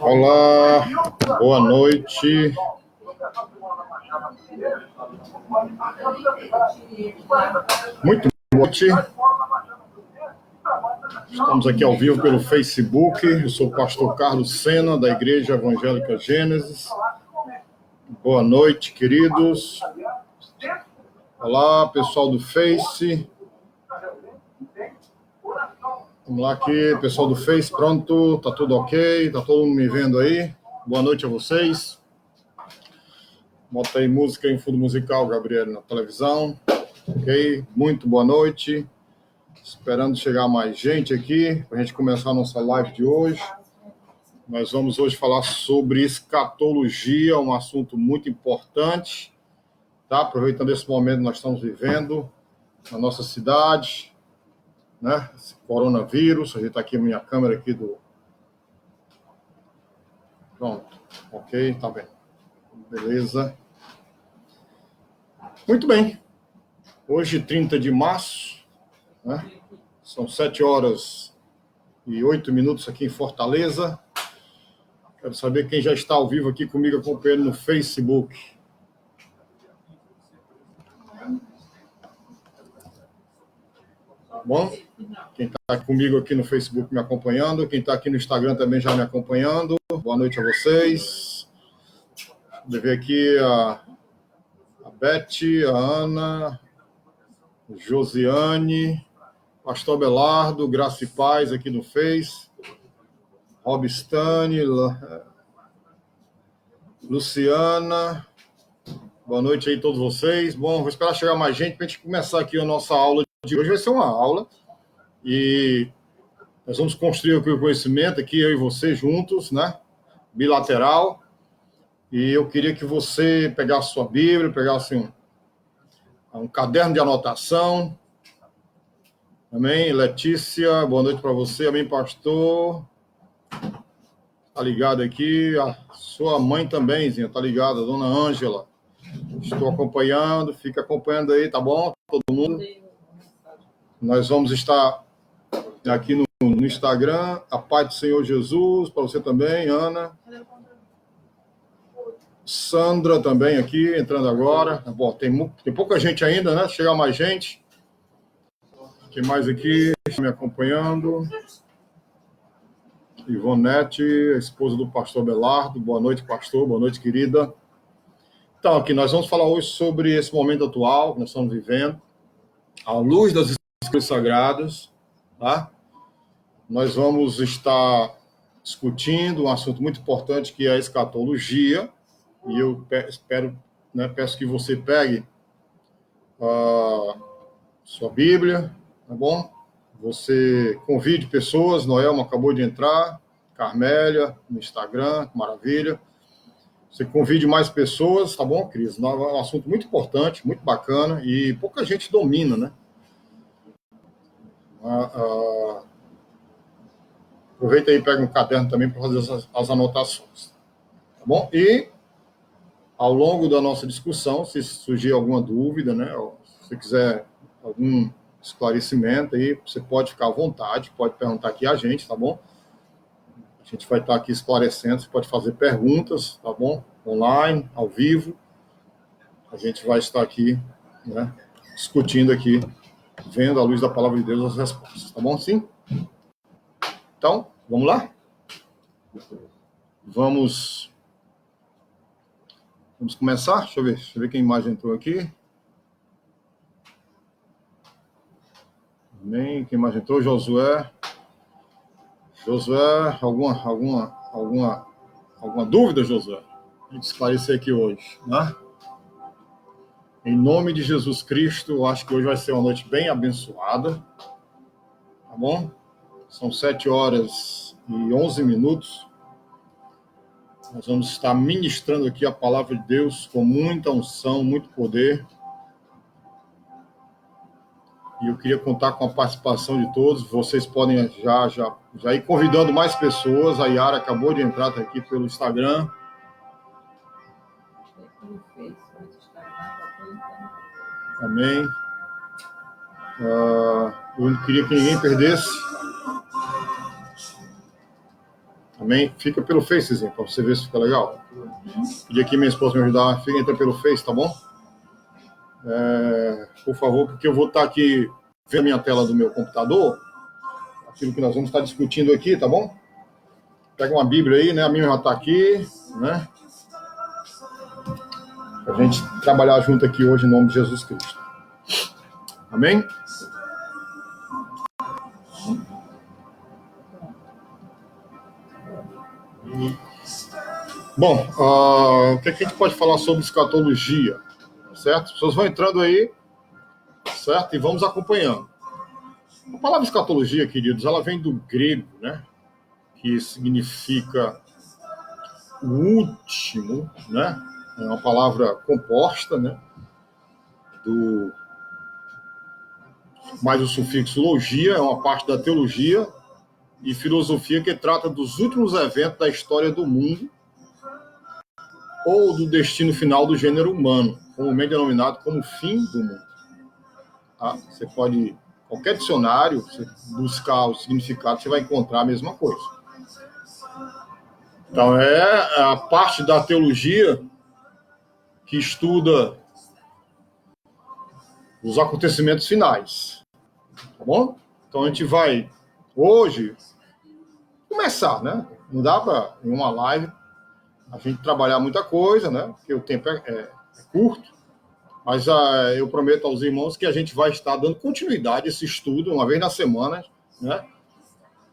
Olá, boa noite. Muito boa noite. Estamos aqui ao vivo pelo Facebook. Eu sou o pastor Carlos Sena, da Igreja Evangélica Gênesis. Boa noite, queridos. Olá, pessoal do Face. Vamos lá aqui, pessoal do Face, pronto? Tá tudo ok? Tá todo mundo me vendo aí? Boa noite a vocês. Bota aí música em fundo musical, Gabriel, na televisão. Ok? Muito boa noite. Esperando chegar mais gente aqui para a gente começar a nossa live de hoje. Nós vamos hoje falar sobre escatologia, um assunto muito importante, tá? Aproveitando esse momento que nós estamos vivendo na nossa cidade, né? Esse coronavírus. A gente está aqui na minha câmera aqui do... Pronto. Ok, tá bem. Beleza. Muito bem. Hoje, 30 de março, né? São 7h08 aqui em Fortaleza. Quero saber quem já está ao vivo aqui comigo, acompanhando no Facebook. Bom? Quem está comigo aqui no Facebook me acompanhando, quem está aqui no Instagram também já me acompanhando. Boa noite a vocês. Deixa eu ver aqui a Beth, a Ana, Josiane, Pastor Belardo, Graça e Paz aqui no Face, Rob Stani, Luciana, boa noite aí a todos vocês. Bom, vou esperar chegar mais gente para a gente começar aqui a nossa aula de hoje. Vai ser uma aula e nós vamos construir aqui o conhecimento, aqui eu e você juntos, né? Bilateral. E eu queria que você pegasse sua Bíblia, pegasse um caderno de anotação. Amém? Letícia, boa noite para você. Amém, pastor? Tá ligado aqui. A sua mãe também, Zinha, tá ligada, dona Ângela. Estou acompanhando, fica acompanhando aí, tá bom? Todo mundo. Nós vamos estar aqui no Instagram. A paz do Senhor Jesus, para você também, Ana. Sandra também aqui, entrando agora. Bom, tem pouca gente ainda, né? Chegar mais gente. Quem mais aqui me acompanhando? Ivonete, a esposa do pastor Belardo. Boa noite, pastor. Boa noite, querida. Então, aqui nós vamos falar hoje sobre esse momento atual que nós estamos vivendo, à luz das Escrituras Sagradas, tá? Nós vamos estar discutindo um assunto muito importante que é a escatologia, e eu espero, né, peço que você pegue a sua Bíblia, tá bom? Você convide pessoas, Noelma acabou de entrar, Carmélia, no Instagram, maravilha. Você convide mais pessoas, tá bom, Cris? É um assunto muito importante, muito bacana, e pouca gente domina, né? Aproveita aí e pega um caderno também para fazer as anotações, tá bom? E, ao longo da nossa discussão, se surgir alguma dúvida, né? Ou se você quiser algum esclarecimento aí, você pode ficar à vontade, pode perguntar aqui a gente, tá bom? A gente vai estar aqui esclarecendo, você pode fazer perguntas, tá bom? Online, ao vivo. A gente vai estar aqui, né, discutindo aqui, vendo à luz da palavra de Deus as respostas, tá bom? Sim? Então, vamos lá? Vamos começar? Deixa eu ver quem imagem entrou aqui. Amém. Quem mais entrou? Josué, alguma dúvida, Josué? A gente esclarecer aqui hoje, né? Em nome de Jesus Cristo, eu acho que hoje vai ser uma noite bem abençoada, tá bom? São 7h11. Nós vamos estar ministrando aqui a palavra de Deus com muita unção, muito poder. E eu queria contar com a participação de todos. Vocês podem já ir convidando mais pessoas. A Yara acabou de entrar aqui pelo Instagram. Amém. Eu não queria que ninguém perdesse Amém? Fica pelo Facezinho, para você ver se fica legal. Pedi aqui minha esposa me ajudar. Entra pelo Face, tá bom? Por favor, porque eu vou estar aqui vendo a minha tela do meu computador, aquilo que nós vamos estar discutindo aqui, tá bom? Pega uma Bíblia aí, né? A minha já está aqui, né? Para a gente trabalhar junto aqui hoje em nome de Jesus Cristo. Amém? Bom, o que a gente pode falar sobre escatologia? Certo? As pessoas vão entrando aí, certo? E vamos acompanhando. A palavra escatologia, queridos, ela vem do grego, né? Que significa o último, né? É uma palavra composta, né? Mais o sufixo logia, é uma parte da teologia e filosofia que trata dos últimos eventos da história do mundo ou do destino final do gênero humano, comumente denominado como fim do mundo. Tá? Você pode, qualquer dicionário, você buscar o significado, você vai encontrar a mesma coisa. Então, é a parte da teologia que estuda os acontecimentos finais. Tá bom? Então, a gente vai, hoje, começar, né? Não dá para, em uma live, a gente trabalhar muita coisa, né? Porque o tempo é curto. Mas eu prometo aos irmãos que a gente vai estar dando continuidade a esse estudo, uma vez na semana, né?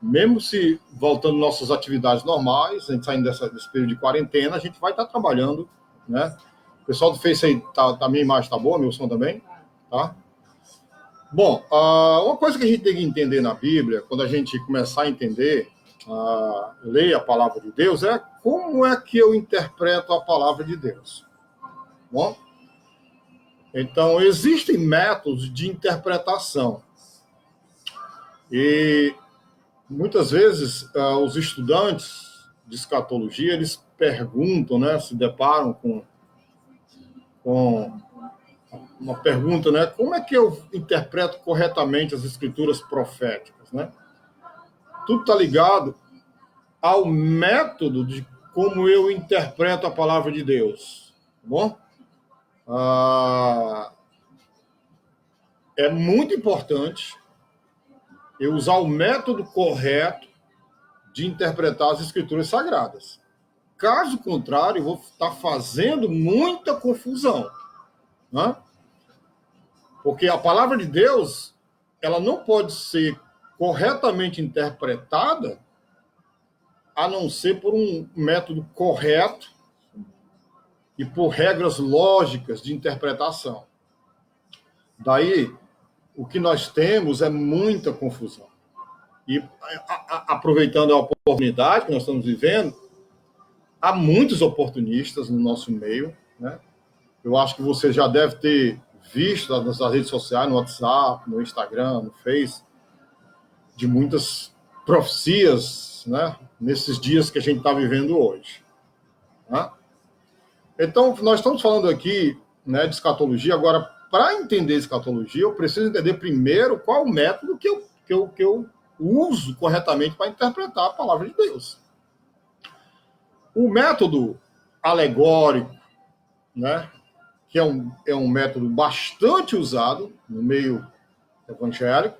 Mesmo se voltando nossas atividades normais, a gente saindo desse período de quarentena, a gente vai estar trabalhando, né? O pessoal do Face aí, a minha imagem está boa, meu som também, tá? Bom, uma coisa que a gente tem que entender na Bíblia, quando a gente começar a entender, ler a palavra de Deus, é como é que eu interpreto a palavra de Deus. Bom? Então, existem métodos de interpretação. E muitas vezes os estudantes de escatologia, eles perguntam, né, se deparam com uma pergunta, né, como é que eu interpreto corretamente as escrituras proféticas, né? Tudo está ligado ao método de como eu interpreto a palavra de Deus, tá bom? É muito importante eu usar o método correto de interpretar as escrituras sagradas. Caso contrário, eu vou estar fazendo muita confusão, né? Porque a palavra de Deus, ela não pode ser corretamente interpretada a não ser por um método correto e por regras lógicas de interpretação. Daí, o que nós temos é muita confusão. E aproveitando a oportunidade que nós estamos vivendo, há muitos oportunistas no nosso meio, né? Eu acho que você já deve ter visto nas redes sociais, no WhatsApp, no Instagram, no Face, de muitas profecias, né? Nesses dias que a gente está vivendo hoje. Né? Então, nós estamos falando aqui, né, de escatologia. Agora, para entender escatologia, eu preciso entender primeiro qual o método que eu uso corretamente para interpretar a palavra de Deus. O método alegórico, né, que é um método bastante usado no meio evangélico,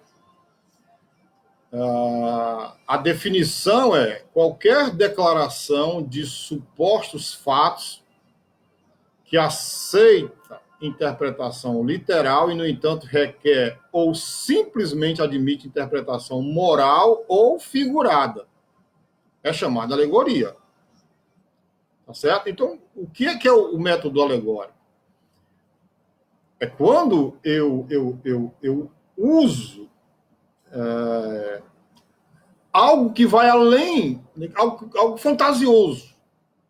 a definição é qualquer declaração de supostos fatos que aceita interpretação literal e, no entanto, requer ou simplesmente admite interpretação moral ou figurada. É chamada alegoria. Tá certo? Então, o que é o método alegórico? É quando eu uso algo que vai além, algo fantasioso.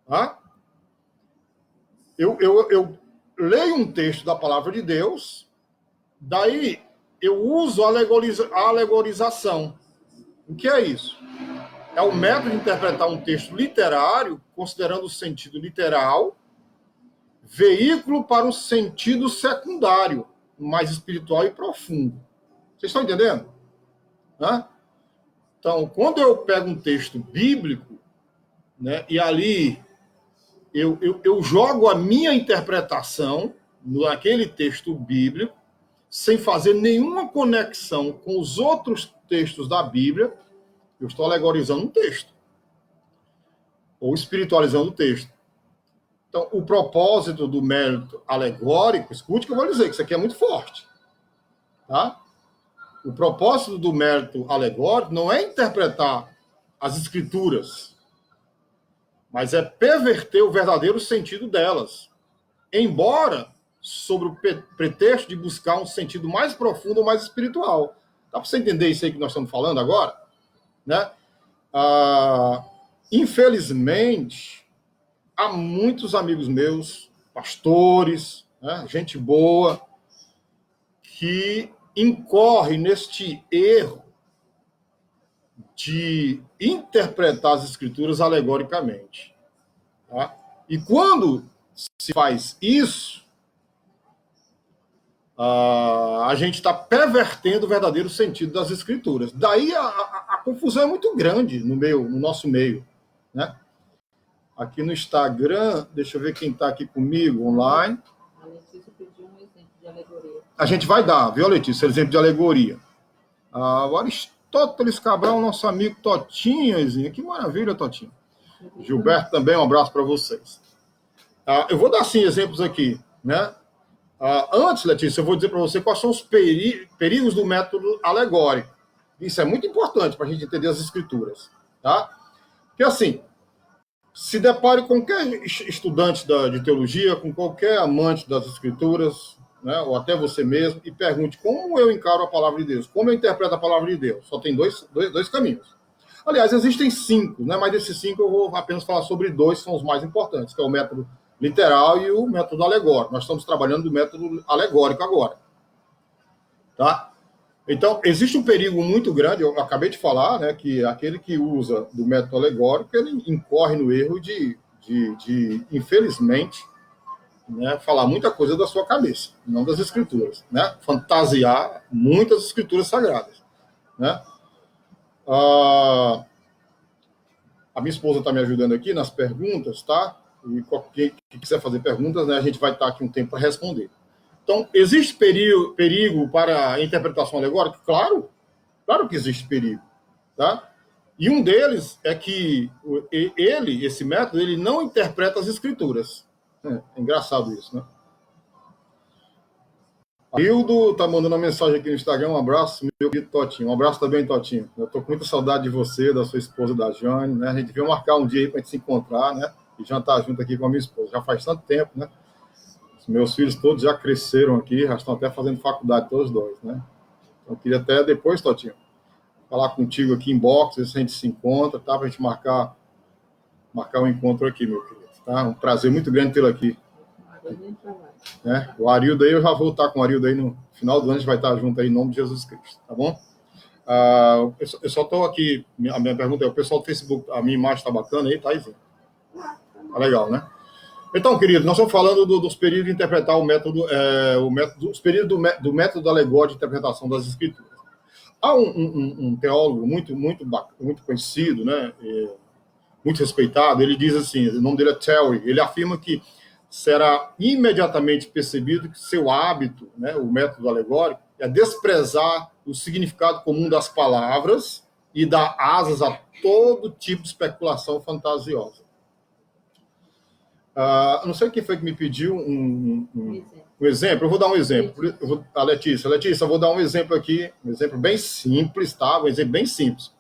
Tá? Eu leio um texto da palavra de Deus, daí eu uso a alegorização. O que é isso? É o método de interpretar um texto literário, considerando o sentido literal, veículo para um sentido secundário, mais espiritual e profundo. Vocês estão entendendo? Né? Então, quando eu pego um texto bíblico, né? E ali eu jogo a minha interpretação naquele texto bíblico, sem fazer nenhuma conexão com os outros textos da Bíblia. Eu estou alegorizando um texto, ou espiritualizando o texto. Então, o propósito do mérito alegórico, escute o que eu vou dizer, que isso aqui é muito forte. Tá? O propósito do mérito alegórico não é interpretar as escrituras, mas é perverter o verdadeiro sentido delas. Embora sobre o pretexto de buscar um sentido mais profundo ou mais espiritual. Dá para você entender isso aí que nós estamos falando agora? Né? Infelizmente, há muitos amigos meus, pastores, né, gente boa, que incorre neste erro de interpretar as escrituras alegoricamente. Tá? E quando se faz isso, a gente está pervertendo o verdadeiro sentido das escrituras. Daí a confusão é muito grande no nosso meio. Né? Aqui no Instagram, deixa eu ver quem está aqui comigo online. A Letícia pediu um exemplo de alegoria. A gente vai dar, viu, Letícia, exemplo de alegoria. O Aristóteles Cabral, nosso amigo Totinho, que maravilha, Totinho. Gilberto também, um abraço para vocês. Eu vou dar, sim, exemplos aqui, né? Antes, Letícia, eu vou dizer para você quais são os perigos do método alegórico. Isso é muito importante para a gente entender as escrituras. Tá? Porque, assim, se depare com qualquer estudante de teologia, com qualquer amante das escrituras, né, ou até você mesmo, e pergunte como eu encaro a palavra de Deus, como eu interpreto a palavra de Deus. Só tem dois caminhos. Aliás, existem 5, né, mas desses 5 eu vou apenas falar sobre 2, que são os mais importantes, que é o método literal e o método alegórico. Nós estamos trabalhando do método alegórico agora. Tá? Então, existe um perigo muito grande, eu acabei de falar, né, que aquele que usa do método alegórico, ele incorre no erro de infelizmente, né, falar muita coisa da sua cabeça, não das escrituras. Né? Fantasiar muitas escrituras sagradas. Né? A minha esposa está me ajudando aqui nas perguntas, tá? E quem quiser fazer perguntas, né, a gente vai estar aqui um tempo para responder. Então, existe perigo para a interpretação alegórica? Claro que existe perigo. Tá? E um deles é que esse método, ele não interpreta as escrituras. É engraçado isso, né? Hildo está mandando uma mensagem aqui no Instagram, um abraço, meu querido Totinho. Um abraço também, Totinho. Eu estou com muita saudade de você, da sua esposa, da Jane, né? A gente veio marcar um dia aí para a gente se encontrar, né? E jantar junto aqui com a minha esposa. Já faz tanto tempo, né? Os meus filhos todos já cresceram aqui, já estão até fazendo faculdade, todos dois, né? Então, eu queria até depois, Totinho, falar contigo aqui em box, ver se a gente se encontra, tá? Para a gente marcar um encontro aqui, meu querido. Tá? Um prazer muito grande tê-lo aqui. O Arildo aí, eu já vou estar com o Arildo aí no final do ano, a gente vai estar junto aí em nome de Jesus Cristo, tá bom? Eu só estou aqui, a minha pergunta é, o pessoal do Facebook, a minha imagem está bacana aí, tá aí? Tá legal, né? Então, querido, nós estamos falando dos períodos de interpretar os períodos do método alegórico de interpretação das escrituras. Há um teólogo muito conhecido, né, muito respeitado, ele diz assim, o nome dele é Terry, ele afirma que será imediatamente percebido que seu hábito, né, o método alegórico, é desprezar o significado comum das palavras e dar asas a todo tipo de especulação fantasiosa. Não sei quem foi que me pediu um exemplo. Eu vou dar um exemplo. A Letícia, eu vou dar um exemplo aqui, um exemplo bem simples, tá? Um exemplo bem simples.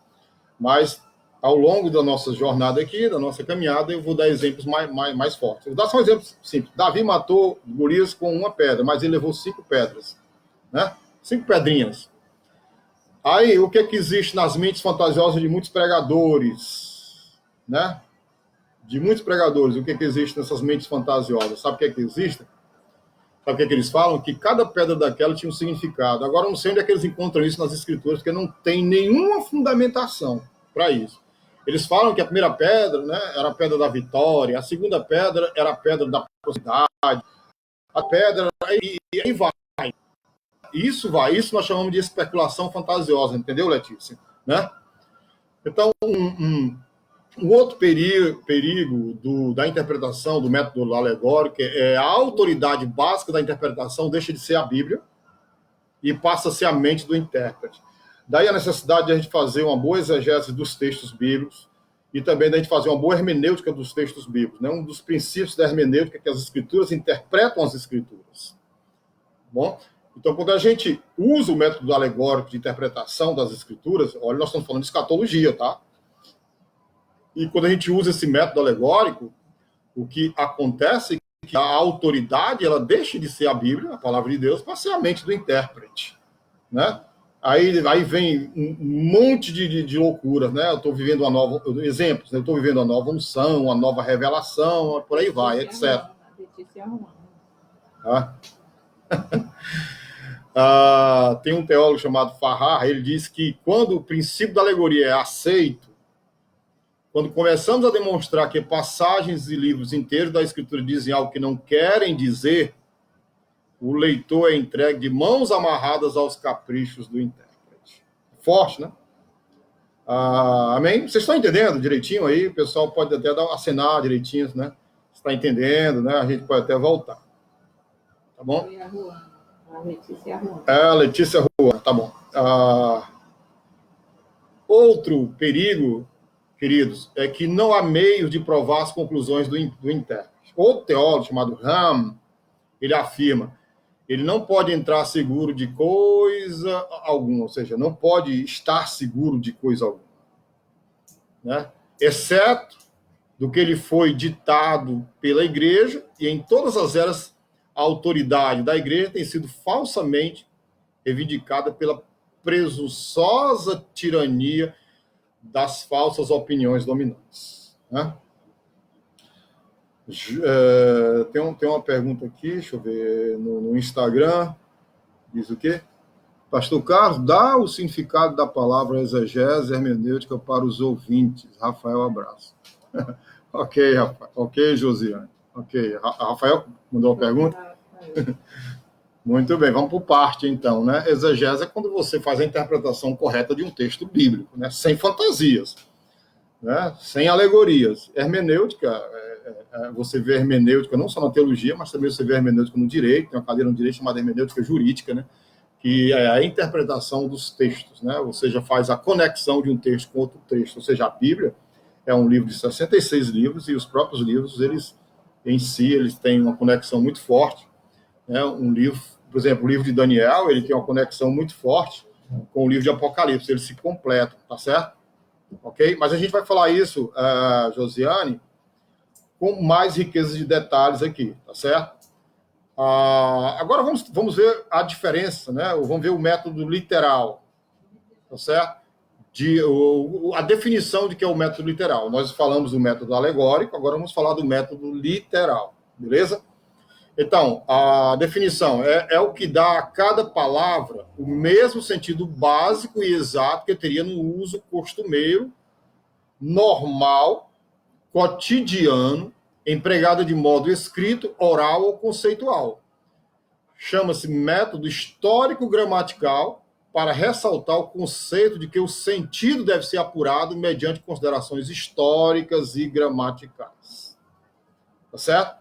Mas, ao longo da nossa jornada aqui, da nossa caminhada, eu vou dar exemplos mais fortes. Eu vou dar só um exemplo simples. Davi matou Golias com uma pedra, mas ele levou 5 pedras. Né? 5 pedrinhas. Aí, o que existe nas mentes fantasiosas de muitos pregadores? Né? De muitos pregadores, o que existe nessas mentes fantasiosas? Sabe o que existe? Sabe o que eles falam? Que cada pedra daquela tinha um significado. Agora, eu não sei onde é que eles encontram isso nas escrituras, porque não tem nenhuma fundamentação para isso. Eles falam que a primeira pedra, né, era a pedra da vitória, a segunda pedra era a pedra da prosperidade, a pedra... E aí vai. Isso nós chamamos de especulação fantasiosa, entendeu, Letícia? Né? Então, Um outro perigo da interpretação do método alegórico é a autoridade básica da interpretação deixa de ser a Bíblia e passa a ser a mente do intérprete. Daí a necessidade de a gente fazer uma boa exegese dos textos bíblicos e também da gente fazer uma boa hermenêutica dos textos bíblicos. Né? Um dos princípios da hermenêutica é que as escrituras interpretam as escrituras. Bom? Então, quando a gente usa o método alegórico de interpretação das escrituras, olha, nós estamos falando de escatologia, tá? E quando a gente usa esse método alegórico, o que acontece é que a autoridade ela deixa de ser a Bíblia, a palavra de Deus, para ser a mente do intérprete, né? Aí vem um monte de loucuras, né? Eu estou vivendo uma nova... Exemplos, né? Eu estou vivendo uma nova unção, uma nova revelação, por aí vai, etc. Tem um teólogo chamado Farrar, ele diz que quando o princípio da alegoria é aceito, quando começamos a demonstrar que passagens e livros inteiros da Escritura dizem algo que não querem dizer, o leitor é entregue de mãos amarradas aos caprichos do intérprete. Forte, né? Amém? Vocês estão entendendo direitinho aí? O pessoal pode até acenar direitinho, né? Está entendendo, né? A gente pode até voltar. Tá bom? A Letícia Juan. A Letícia Juan, tá bom. Outro perigo, queridos, é que não há meio de provar as conclusões do intérprete. Outro teólogo chamado Ram, ele afirma, ele não pode entrar seguro de coisa alguma, ou seja, não pode estar seguro de coisa alguma, né? Exceto do que ele foi ditado pela igreja, e em todas as eras a autoridade da igreja tem sido falsamente reivindicada pela presunçosa tirania das falsas opiniões dominantes, né? Tem uma pergunta aqui, deixa eu ver, no Instagram, diz o quê? Pastor Carlos, dá o significado da palavra exegese hermenêutica para os ouvintes. Rafael, abraço. Ok, Rafael. Ok, Josiane. Ok. Rafael mandou uma pergunta? Muito bem, vamos por parte, então, né? Exegese é quando você faz a interpretação correta de um texto bíblico, né? Sem fantasias, né? Sem alegorias. Hermenêutica, você vê hermenêutica não só na teologia, mas também você vê hermenêutica no direito, tem uma cadeira no direito chamada hermenêutica jurídica, né? Que é a interpretação dos textos, né? Ou seja, faz a conexão de um texto com outro texto. Ou seja, a Bíblia é um livro de 66 livros e os próprios livros, eles têm uma conexão muito forte, né? Um livro, por exemplo, o livro de Daniel, ele tem uma conexão muito forte com o livro de Apocalipse, eles se completam, tá certo? Ok? Mas a gente vai falar isso, Josiane, com mais riqueza de detalhes aqui, tá certo? Agora vamos ver a diferença, né? Vamos ver o método literal, tá certo? A definição de que é o método literal. Nós falamos do método alegórico, agora vamos falar do método literal, beleza? Então, a definição é o que dá a cada palavra o mesmo sentido básico e exato que teria no uso costumeiro, normal, cotidiano, empregada de modo escrito, oral ou conceitual. Chama-se método histórico-gramatical para ressaltar o conceito de que o sentido deve ser apurado mediante considerações históricas e gramaticais. Tá certo?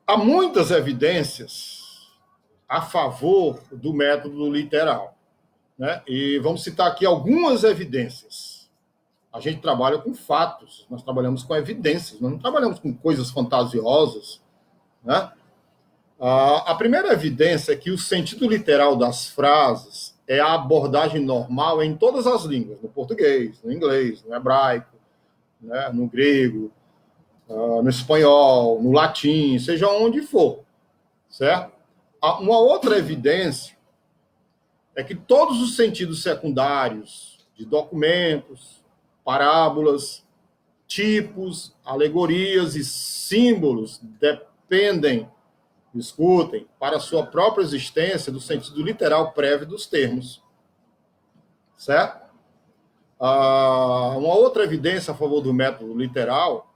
Há muitas evidências a favor do método literal, né? E vamos citar aqui algumas evidências. A gente trabalha com fatos, nós trabalhamos com evidências, nós não trabalhamos com coisas fantasiosas, né? A primeira evidência é que o sentido literal das frases é a abordagem normal em todas as línguas, no português, no inglês, no hebraico, né? No grego, no espanhol, no latim, seja onde for, certo? Uma outra evidência é que todos os sentidos secundários de documentos, parábolas, tipos, alegorias e símbolos dependem, escutem, para sua própria existência do sentido literal prévio dos termos, certo? Uma outra evidência a favor do método literal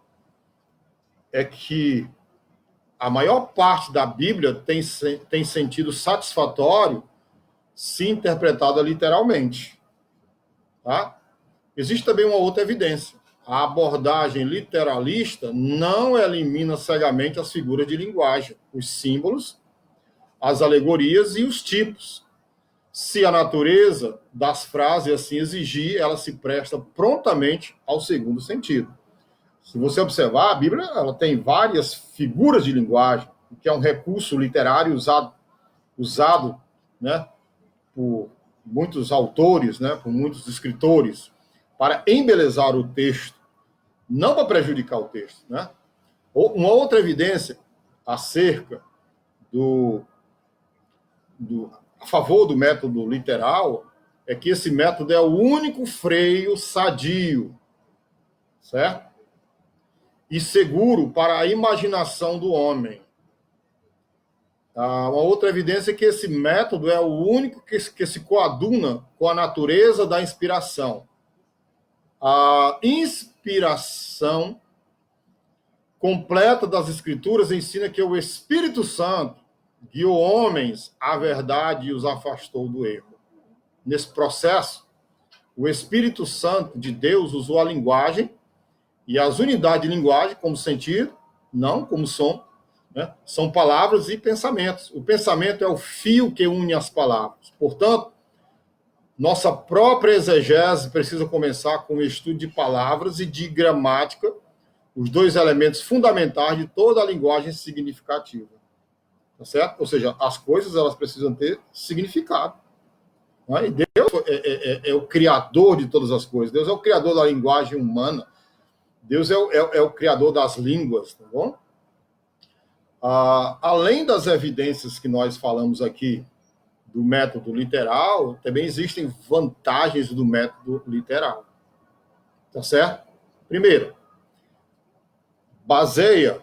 é que a maior parte da Bíblia tem sentido satisfatório se interpretada literalmente, tá? Existe também uma outra evidência. A abordagem literalista não elimina cegamente as figuras de linguagem, os símbolos, as alegorias e os tipos. Se a natureza das frases assim exigir, ela se presta prontamente ao segundo sentido. Se você observar, a Bíblia ela tem várias figuras de linguagem, que é um recurso literário usado, né, por muitos autores, né, por muitos escritores, para embelezar o texto, não para prejudicar o texto. Né? Uma outra evidência acerca a favor do método literal é que esse método é o único freio sadio, certo? E seguro para a imaginação do homem. Uma outra evidência é que esse método é o único que se coaduna com a natureza da inspiração. A inspiração completa das Escrituras ensina que o Espírito Santo guiou homens à verdade e os afastou do erro. Nesse processo, o Espírito Santo de Deus usou a linguagem e as unidades de linguagem como sentido, não como som, né? São palavras e pensamentos. O pensamento é o fio que une as palavras. Portanto, nossa própria exegese precisa começar com o estudo de palavras e de gramática, os dois elementos fundamentais de toda a linguagem significativa. Tá certo? Ou seja, as coisas elas precisam ter significado. Né? E Deus é o criador de todas as coisas. Deus é o criador da linguagem humana. Deus é o criador das línguas, tá bom? Além das evidências que nós falamos aqui do método literal, também existem vantagens do método literal. Tá certo? Primeiro, baseia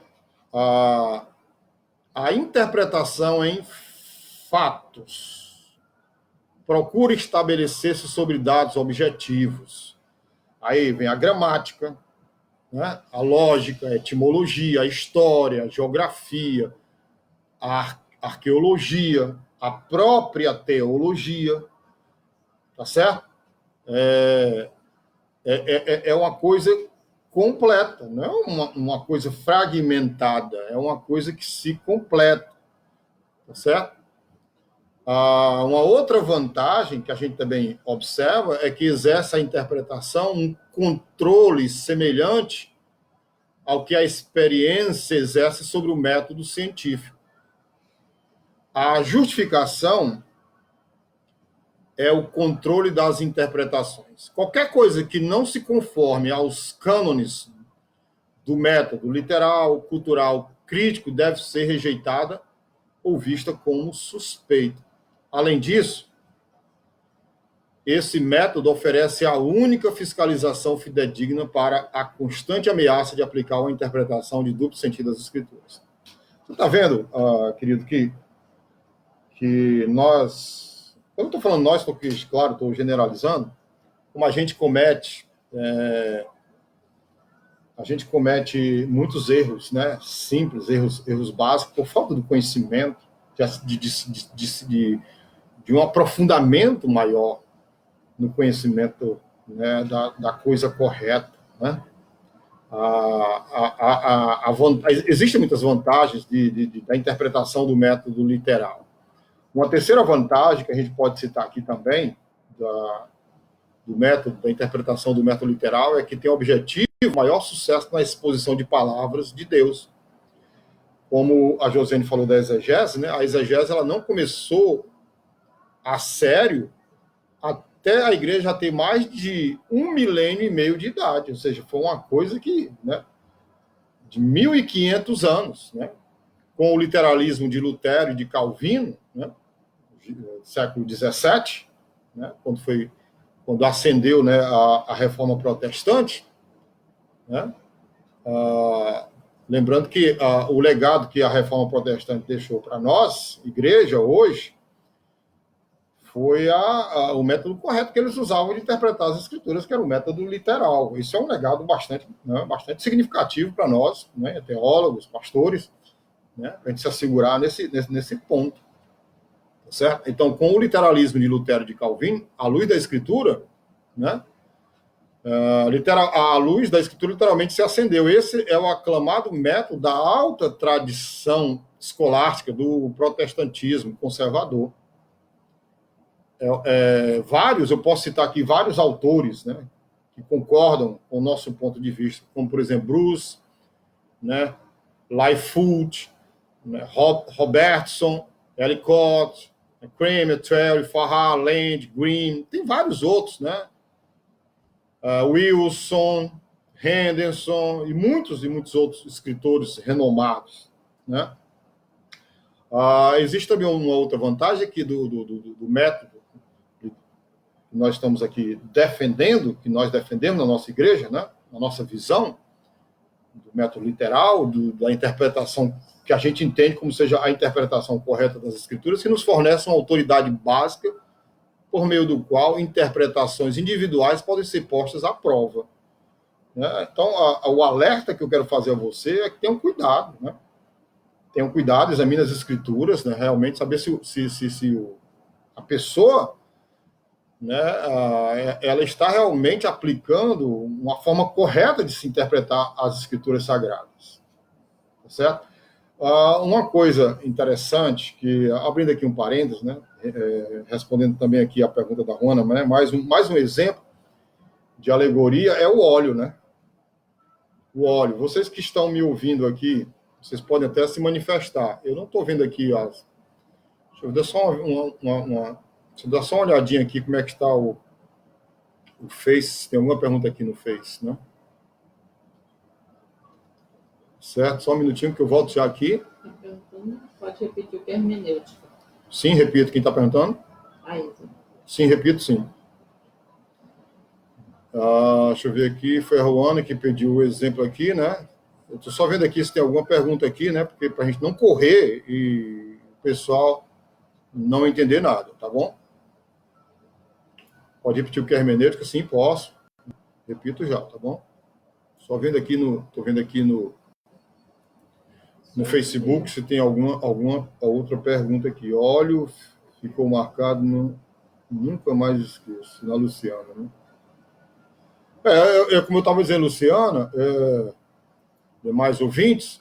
a interpretação em fatos. Procura estabelecer-se sobre dados objetivos. Aí vem a gramática, né? A lógica, a etimologia, a história, a geografia, a arqueologia, a própria teologia. Tá certo? É uma coisa completa, não é uma coisa fragmentada, é uma coisa que se completa, tá certo? Uma outra vantagem que a gente também observa é que exerce a interpretação um controle semelhante ao que a experiência exerce sobre o método científico. A justificação é o controle das interpretações. Qualquer coisa que não se conforme aos cânones do método literal, cultural, crítico, deve ser rejeitada ou vista como suspeita. Além disso, esse método oferece a única fiscalização fidedigna para a constante ameaça de aplicar uma interpretação de duplo sentido das Escrituras. Você está vendo, querido, que nós... Eu não estou falando nós, porque, claro, estou generalizando, como a gente comete muitos erros, né? Simples, erros básicos, por falta do conhecimento, de um aprofundamento maior no conhecimento, né, da coisa correta. Né? Existem muitas vantagens da interpretação do método literal. Uma terceira vantagem que a gente pode citar aqui também, da interpretação do método literal, é que tem o objetivo maior sucesso na exposição de palavras de Deus. Como a Josiane falou da exegese, né? A exegese ela não começou a sério até a igreja ter mais de 1,5 milênio de idade, ou seja, foi uma coisa que, né, de 1.500 anos, né? Com o literalismo de Lutero e de Calvino, né? Século XVII, né? Quando ascendeu, né, a reforma protestante, né? Lembrando que o legado que a reforma protestante deixou para nós, igreja, hoje, foi o método correto que eles usavam de interpretar as Escrituras, que era o método literal. Isso é um legado bastante significativo para nós, né, teólogos, pastores, né, para a gente se assegurar nesse ponto. Certo? Então, com o literalismo de Lutero e de Calvino, à luz da Escritura, né, A luz da Escritura literalmente se acendeu. Esse é o aclamado método da alta tradição escolástica do protestantismo conservador. Eu posso citar aqui vários autores, né, que concordam com o nosso ponto de vista, como, por exemplo, Bruce, né, Lightfoot, né, Robertson, Ellicott, Kramer, Terry, Farrar, Land, Green, tem vários outros, né? Wilson, Henderson e muitos outros escritores renomados, né? Existe também uma outra vantagem aqui do método que nós estamos aqui defendendo, que nós defendemos na nossa igreja, né? Na nossa visão do método literal, da interpretação que a gente entende como seja a interpretação correta das Escrituras, que nos fornece uma autoridade básica por meio do qual interpretações individuais podem ser postas à prova. Né? Então, o alerta que eu quero fazer a você é que tenham cuidado, né? Tenham cuidado, examine as Escrituras, né? Realmente saber se a pessoa, né, ela está realmente aplicando uma forma correta de se interpretar as Escrituras Sagradas. Tá certo? Uma coisa interessante, que abrindo aqui um parênteses, né, respondendo também aqui a pergunta da Rona, né, mais um exemplo de alegoria é o óleo, né? O óleo. Vocês que estão me ouvindo aqui, vocês podem até se manifestar. Eu não estou vendo aqui as... Deixa eu dar só deixa eu dar só uma olhadinha aqui como é que está o Face. Tem alguma pergunta aqui no Face, né? Certo? Só um minutinho que eu volto já aqui. Pode repetir o que é hermenêutica. Sim, repito. Quem está perguntando? Sim, repito, sim. Deixa eu ver aqui. Foi a Ruana que pediu o exemplo aqui, né? Eu estou só vendo aqui se tem alguma pergunta aqui, né? Porque para a gente não correr e o pessoal não entender nada, tá bom? Pode repetir o que é hermenêutica? Sim, posso. Repito já, tá bom? Só vendo aqui estou vendo aqui no Facebook se tem alguma outra pergunta aqui. Óleo ficou marcado nunca mais esqueço, na Luciana, né? Como eu estava dizendo, Luciana, demais ouvintes,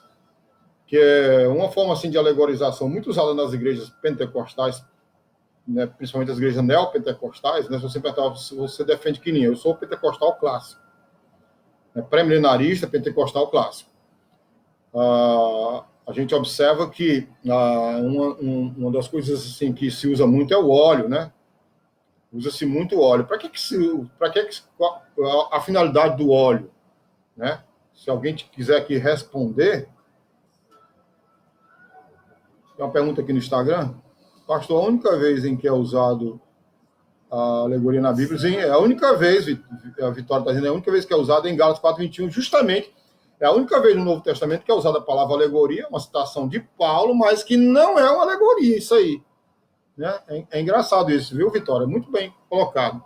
que é uma forma assim de alegorização muito usada nas igrejas pentecostais, né, principalmente as igrejas neopentecostais, né? Se você perguntar se você defende que linha, eu sou pentecostal clássico, né, pré-milenarista, pentecostal clássico. A gente observa que uma das coisas assim que se usa muito é o óleo, né? Usa-se muito óleo. Para que a finalidade do óleo, né? Se alguém quiser aqui responder, tem uma pergunta aqui no Instagram. Pastor, a única vez em que é usado a alegoria na Bíblia, sim, é a única vez, a Vitória está dizendo, é a única vez que é usada em Gálatas 4:21, justamente. É a única vez no Novo Testamento que é usada a palavra alegoria, uma citação de Paulo, mas que não é uma alegoria, isso aí. Né? É engraçado isso, viu, Vitória? Muito bem colocado.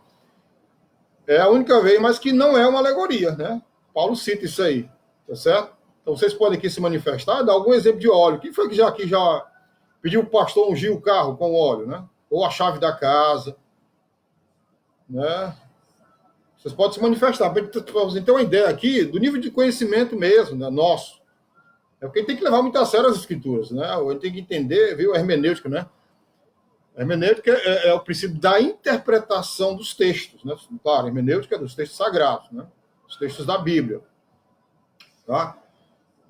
É a única vez, mas que não é uma alegoria, né? Paulo cita isso aí, tá certo? Então vocês podem aqui se manifestar, dar algum exemplo de óleo. Quem foi que já pediu o pastor ungir o carro com óleo, né? Ou a chave da casa, né? Vocês podem se manifestar, para vocês terem uma ideia aqui do nível de conhecimento mesmo, né, nosso. É porque a gente tem que levar muito a sério as escrituras, né? A gente tem que entender, viu, a hermenêutica, né? A hermenêutica é o princípio da interpretação dos textos, né? Claro, a hermenêutica é dos textos sagrados, né? Os textos da Bíblia, tá?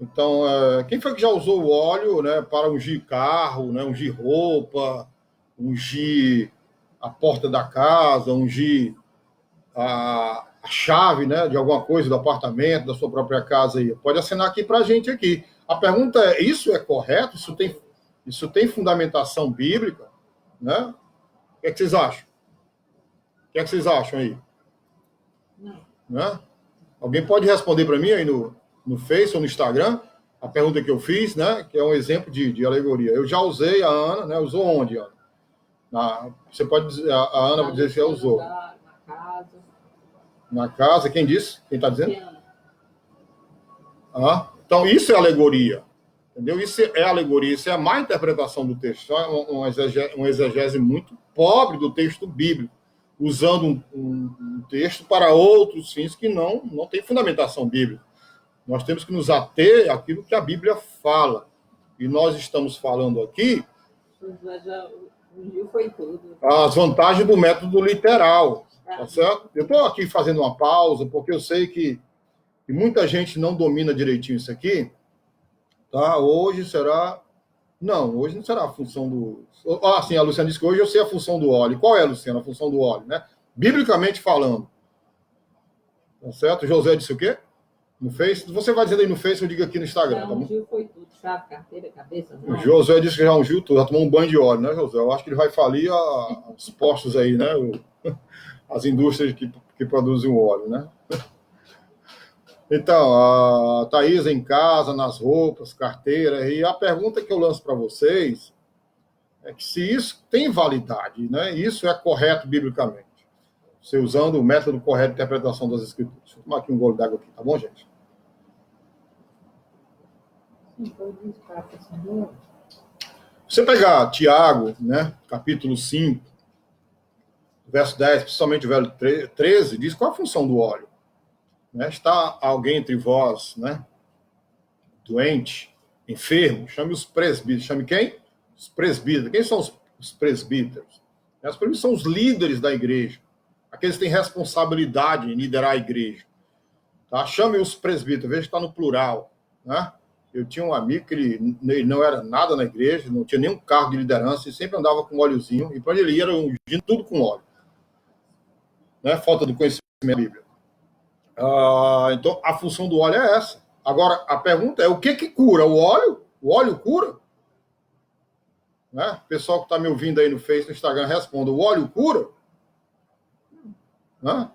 Então, quem foi que já usou o óleo, né, para ungir carro, né, ungir roupa, ungir a porta da casa, ungir a chave, né, de alguma coisa do apartamento, da sua própria casa aí? Pode assinar aqui para a gente aqui. A pergunta é, isso é correto? Isso tem fundamentação bíblica? Né? O que é que vocês acham? O que é que vocês acham aí? Não. Né? Alguém pode responder para mim aí no Face ou no Instagram a pergunta que eu fiz, né, que é um exemplo de alegoria. Eu já usei, a Ana, né? Usou onde, Ana? Você pode dizer, a Ana pode dizer se ela usou. Na casa. Na casa, quem disse? Quem está dizendo? Então, isso é alegoria. Entendeu? Isso é alegoria, isso é a má interpretação do texto. É uma exegese muito pobre do texto bíblico. usando um texto para outros fins que não tem fundamentação bíblica. Nós temos que nos ater àquilo que a Bíblia fala. E nós estamos falando aqui O Gil foi tudo. as vantagens do método literal, tá certo? Eu estou aqui fazendo uma pausa, porque eu sei que muita gente não domina direitinho isso aqui, tá? Hoje será... Não, hoje não será a função do... Ah, sim, a Luciana disse que hoje eu sei a função do óleo. Qual é, Luciana, a função do óleo, né? Biblicamente falando. Tá certo? José disse o quê? No Face? Você vai dizendo aí no Face, eu digo aqui no Instagram, tá bom? O Gil foi tudo. Chave, carteira, cabeça. O José disse que já ungiu tudo, já tomou um banho de óleo, né, José? Eu acho que ele vai falir os postos aí, né? As indústrias que produzem o óleo, né? Então, a Thaís em casa, nas roupas, carteira, e a pergunta que eu lanço para vocês é que se isso tem validade, né? Isso é correto biblicamente. Você usando o método correto de interpretação das Escrituras. Deixa eu tomar aqui um gole d'água aqui, tá bom, gente? Você pegar Tiago, né, capítulo 5, verso 10, principalmente o verso 13, diz qual a função do óleo. Né? Está alguém entre vós, né, doente, enfermo, chame os presbíteros. Chame quem? Os presbíteros. Quem são os presbíteros? Os presbíteros são os líderes da igreja, aqueles que têm responsabilidade em liderar a igreja. Tá? Chame os presbíteros, veja que está no plural. Né? Eu tinha um amigo que ele não era nada na igreja, não tinha nenhum cargo de liderança, e sempre andava com óleozinho, e para ele ia, era ungindo tudo com óleo. Né? Falta do conhecimento da Bíblia. Então, a função do óleo é essa. Agora, a pergunta é, o que cura? O óleo? O óleo cura? Né? O pessoal que está me ouvindo aí no Face, no Instagram, responda, o óleo cura? Né?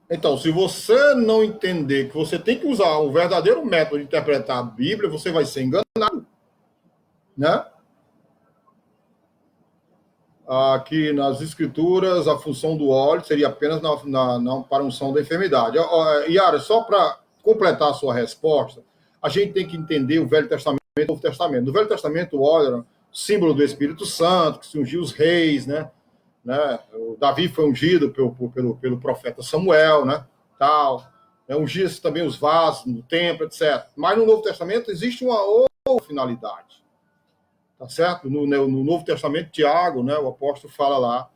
Então, se você não entender que você tem que usar o verdadeiro método de interpretar a Bíblia, você vai ser enganado. Né? Aqui nas Escrituras, a função do óleo seria apenas para a unção da enfermidade. Yara, só para completar a sua resposta, a gente tem que entender o Velho Testamento e o Novo Testamento. No Velho Testamento, o óleo era símbolo do Espírito Santo, que se ungiu os reis, né? O Davi foi ungido pelo profeta Samuel, né? Tal. Ungia-se também os vasos no templo, etc. Mas no Novo Testamento existe uma outra finalidade. Tá certo? No Novo Testamento, Tiago, né, o apóstolo fala lá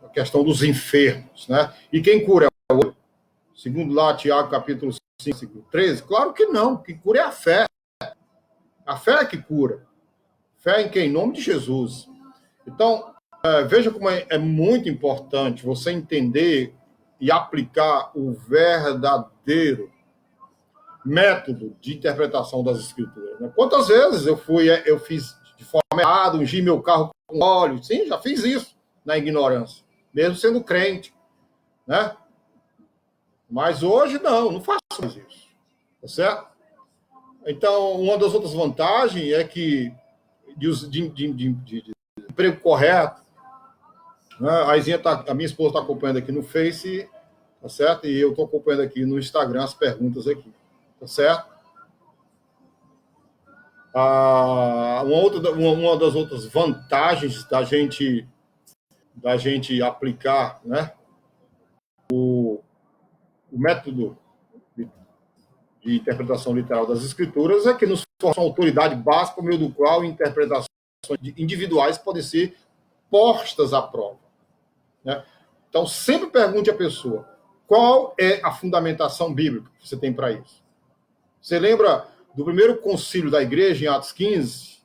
da questão dos enfermos. Né? E quem cura é o óleo? Segundo lá, Tiago, capítulo 5, 13, claro que não. O que cura é a fé. A fé é que cura. Fé em quem? Em nome de Jesus. Então, veja como é muito importante você entender e aplicar o verdadeiro método de interpretação das Escrituras. Né? Quantas vezes eu fiz de forma errada, ungi meu carro com óleo? Sim, já fiz isso na ignorância, mesmo sendo crente. Né? Mas hoje não faço mais isso. Tá certo? Então, uma das outras vantagens é que de emprego correto, né? A minha esposa está acompanhando aqui no Face, tá certo? E eu estou acompanhando aqui no Instagram as perguntas aqui. Tá certo? Uma das outras vantagens da gente aplicar, né, o método de interpretação literal das Escrituras é que nos forma uma autoridade básica por meio do qual interpretações individuais podem ser postas à prova. Né? Então, sempre pergunte à pessoa qual é a fundamentação bíblica que você tem para isso. Você lembra do primeiro concílio da igreja, em Atos 15,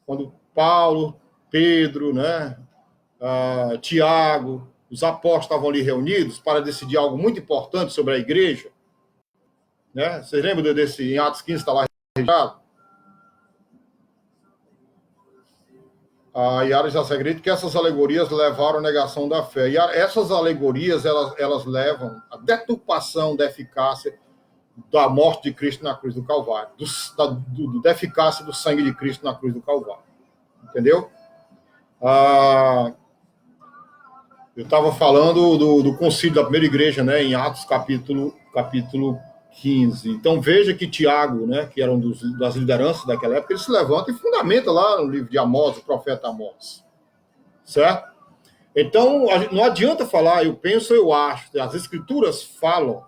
quando Paulo, Pedro, né, Tiago, os apóstolos estavam ali reunidos para decidir algo muito importante sobre a igreja? Né? Vocês lembram desse, em Atos 15, está lá registrado? A Yara já se acredita que essas alegorias levaram à negação da fé. E essas alegorias, elas levam à deturpação da eficácia da morte de Cristo na cruz do Calvário, da eficácia do sangue de Cristo na cruz do Calvário. Entendeu? Eu estava falando do concílio da primeira igreja, né, em Atos capítulo 15. Então veja que Tiago, né, que era um das lideranças daquela época, ele se levanta e fundamenta lá no livro de Amós, o profeta Amós. Certo? Então, não adianta falar, eu penso, eu acho. As escrituras falam.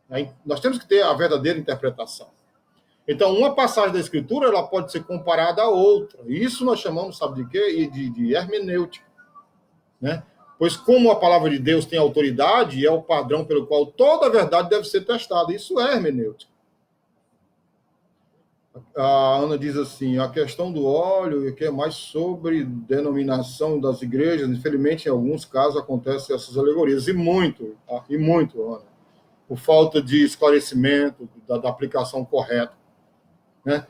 Né? Nós temos que ter a verdadeira interpretação. Então, uma passagem da escritura ela pode ser comparada a outra. Isso nós chamamos, sabe de quê? De hermenêutica. Né? Pois como a palavra de Deus tem autoridade, é o padrão pelo qual toda a verdade deve ser testada. Isso é hermenêutica. A Ana diz assim, a questão do óleo, que é mais sobre denominação das igrejas, infelizmente, em alguns casos, acontecem essas alegorias. E muito, Ana. Por falta de esclarecimento, da aplicação correta. Né?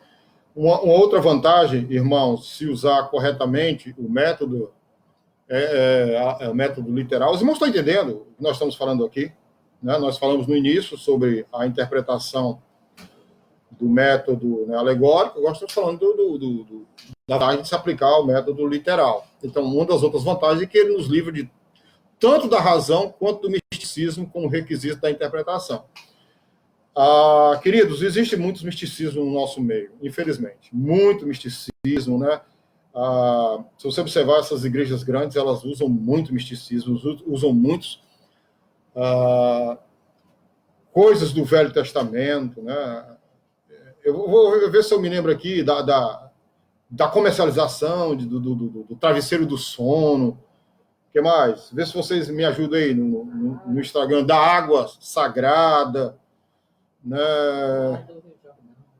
Uma outra vantagem, irmãos, se usar corretamente o método, é o método literal. Os irmãos estão entendendo o que nós estamos falando aqui? Né? Nós falamos no início sobre a interpretação do método, né, alegórico. Agora estamos falando da vantagem de se aplicar ao método literal. Então, uma das outras vantagens é que ele nos livra de tanto da razão quanto do misticismo como requisito da interpretação. Queridos, existe muito misticismo no nosso meio, infelizmente. Muito misticismo, né? Se você observar essas igrejas grandes, elas usam muito misticismo, usam muitos coisas do Velho Testamento, né? Eu vou ver se eu me lembro aqui da comercialização, do travesseiro do sono. O que mais? Vê se vocês me ajudam aí no Instagram, da água sagrada, né?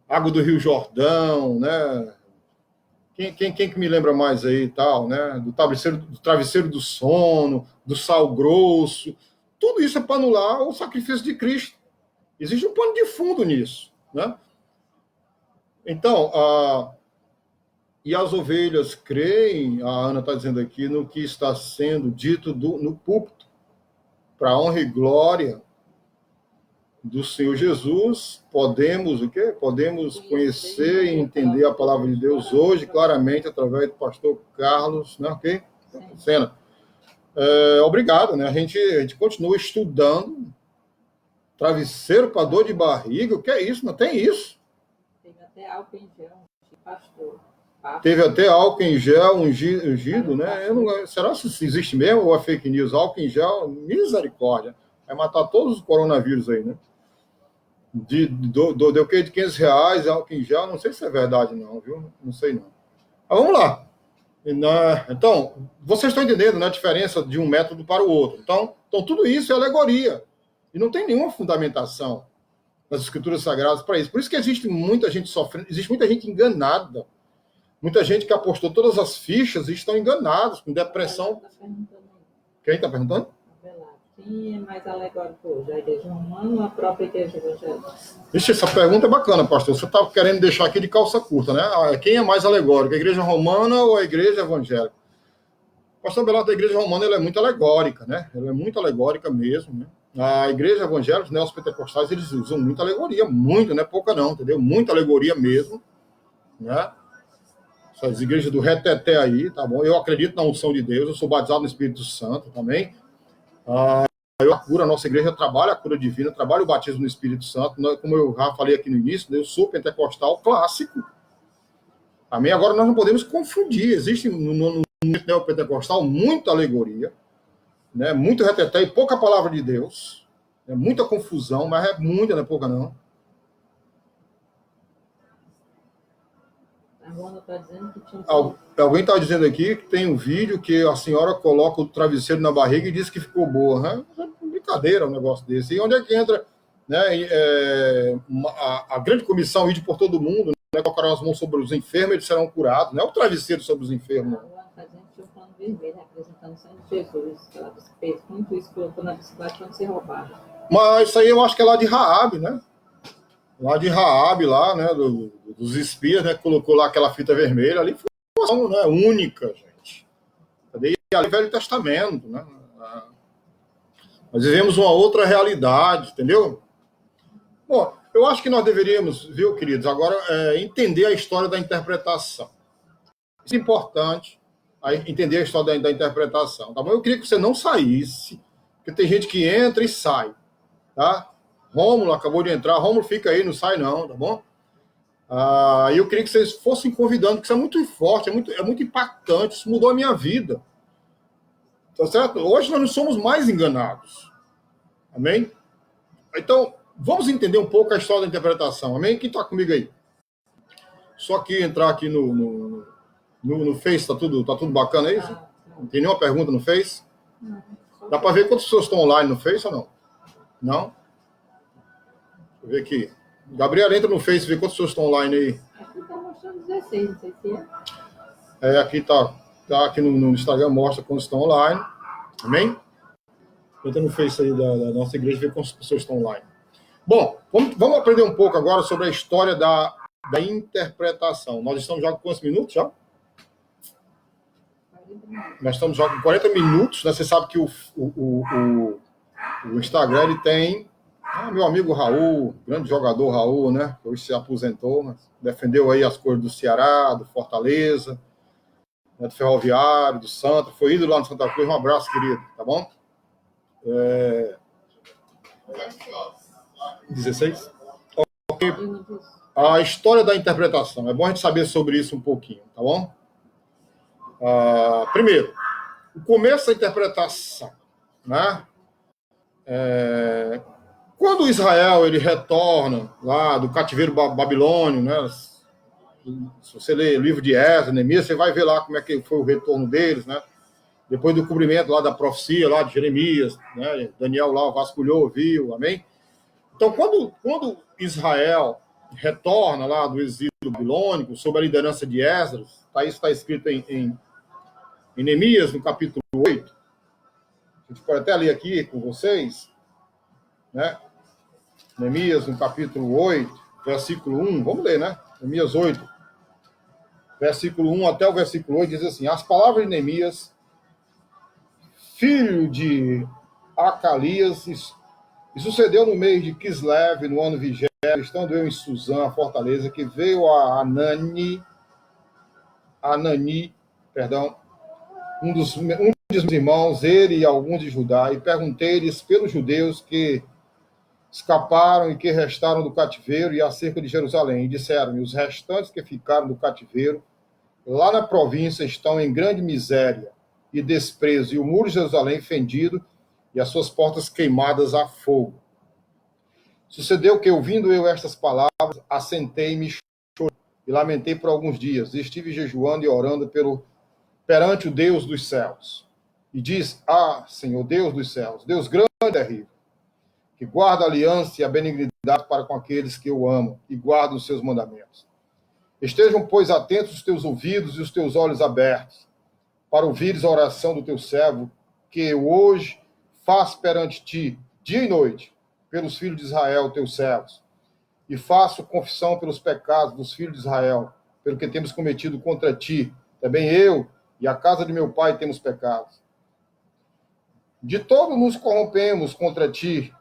Água do Rio Jordão, né? Quem que me lembra mais aí e tal, né? Do travesseiro do sono, do sal grosso. Tudo isso é para anular o sacrifício de Cristo. Existe um pano de fundo nisso, né? Então, e as ovelhas creem, a Ana está dizendo aqui, no que está sendo dito no púlpito, para a honra e glória do Senhor Jesus. Podemos, o quê? Podemos conhecer e entender a palavra de Deus hoje, claramente, através do pastor Carlos, né? Ok? Sena. Obrigado, né? A gente continua estudando. Travesseiro para dor de barriga, o que é isso? Não tem isso. Teve até álcool em gel, pastor. Teve até álcool em gel ungido, né? Será que isso existe mesmo ou é fake news? Álcool em gel, misericórdia. Vai matar todos os coronavírus aí, né? Deu o quê? De R$500, álcool em gel, não sei se é verdade não, viu? Não sei não. Mas vamos lá. Então, vocês estão entendendo, né, a diferença de um método para o outro. Então, tudo isso é alegoria. E não tem nenhuma fundamentação nas escrituras sagradas para isso. Por isso que existe muita gente sofrendo, existe muita gente enganada. Muita gente que apostou todas as fichas e estão enganados, com depressão. Quem está perguntando? Quem é mais alegórico hoje? A igreja romana ou a própria igreja evangélica? Ixi, essa pergunta é bacana, pastor. Você está querendo deixar aqui de calça curta, né? Quem é mais alegórico, a igreja romana ou a igreja evangélica? Pastor Belardo, a igreja romana ela é muito alegórica, né? Ela é muito alegórica mesmo, né? A igreja evangélica, né, os pentecostais, eles usam muita alegoria, muito, não é pouca não, entendeu? Muita alegoria mesmo, né? Essas igrejas do reteté aí, tá bom? Eu acredito na unção de Deus, eu sou batizado no Espírito Santo também. A nossa igreja trabalha a cura divina, trabalha o batismo no Espírito Santo, como eu já falei aqui no início, eu sou pentecostal clássico. Amém? Agora nós não podemos confundir, existe no neopentecostal muita alegoria, né? Muito reteté e pouca palavra de Deus, né? Muita confusão, mas é muita, não é pouca não. Tá dizendo que tinha Alguém está dizendo aqui que tem um vídeo que a senhora coloca o travesseiro na barriga e diz que ficou boa, né? É brincadeira um negócio desse. E onde é que entra, né, a grande comissão ide por todo mundo, né, colocarão as mãos sobre os enfermos e eles serão curados, não é o travesseiro sobre os enfermos. Está dizendo que tinha um pano vermelho representando o sangue de Jesus, que ela fez muito isso, colocou na bicicleta para não ser roubada. Mas isso aí eu acho que é lá de Raabe, né? Lá de Raabe, lá, né, dos espias, né, que colocou lá aquela fita vermelha, ali foi uma ação, né, única, gente. E ali Velho Testamento, né? Nós vivemos uma outra realidade, entendeu? Bom, eu acho que nós deveríamos, viu, queridos, agora entender a história da interpretação. Isso é importante, entender a história da interpretação, tá bom? Eu queria que você não saísse, porque tem gente que entra e sai, tá? Rômulo acabou de entrar. Rômulo, fica aí, não sai não, tá bom? E eu queria que vocês fossem convidando, porque isso é muito forte, é muito impactante, isso mudou a minha vida. Tá certo? Hoje nós não somos mais enganados. Amém? Então, vamos entender um pouco a história da interpretação. Amém? Quem está comigo aí? Só que entrar aqui no Face, tá tudo bacana aí? Não tem nenhuma pergunta no Face? Não. Dá para ver quantas pessoas estão online no Face ou não? Não? Deixa eu ver aqui. Gabriela, entra no Face e vê quantas pessoas estão online aí. Aqui está mostrando 16, não sei se é. Aqui tá aqui no Instagram, mostra quantos estão online. Amém? Entra no Face aí da nossa igreja e vê quantas pessoas estão online. Bom, vamos aprender um pouco agora sobre a história da interpretação. Nós estamos já com quantos minutos já? Nós estamos já com 40 minutos, né? Você sabe que o Instagram ele tem... meu amigo Raul, grande jogador Raul, né? Hoje se aposentou, mas defendeu aí as cores do Ceará, do Fortaleza, né? Do Ferroviário, do Santa, foi ídolo lá no Santa Cruz. Um abraço, querido, tá bom? 16? Ok. A história da interpretação. É bom a gente saber sobre isso um pouquinho, tá bom? Primeiro, o começo da interpretação, né? Quando Israel ele retorna lá do cativeiro babilônio, né? Se você ler o livro de Esdras, Neemias, você vai ver lá como é que foi o retorno deles, né? Depois do cumprimento lá da profecia lá de Jeremias, né? Daniel lá vasculhou, viu, amém? Então, quando Israel retorna lá do exílio babilônico, sob a liderança de Esdras, isso está escrito em Neemias, no capítulo 8, a gente pode até ler aqui com vocês, né? Neemias, no capítulo 8, versículo 1, vamos ler, né? Neemias 8, versículo 1 até o versículo 8, diz assim: as palavras de Neemias, filho de Acalias, e sucedeu no mês de Kislev, no ano 20º, estando eu em Suzã, a fortaleza, que veio a Anani, um dos meus irmãos, ele e alguns de Judá, e perguntei-lhes pelos judeus que escaparam e que restaram do cativeiro e acerca de Jerusalém. E disseram-me: os restantes que ficaram do cativeiro, lá na província, estão em grande miséria e desprezo, e o muro de Jerusalém fendido, e as suas portas queimadas a fogo. Sucedeu que, ouvindo eu estas palavras, assentei-me, chorei e lamentei por alguns dias. E estive jejuando e orando perante o Deus dos céus. E diz: Senhor, Deus dos céus, Deus grande e terrível, que guarda a aliança e a benignidade para com aqueles que o amam e guardam os seus mandamentos. Estejam, pois, atentos os teus ouvidos e os teus olhos abertos, para ouvires a oração do teu servo, que eu hoje faço perante ti, dia e noite, pelos filhos de Israel, teus servos, e faço confissão pelos pecados dos filhos de Israel, pelo que temos cometido contra ti. Também eu e a casa de meu pai temos pecados. De todo nos corrompemos contra ti,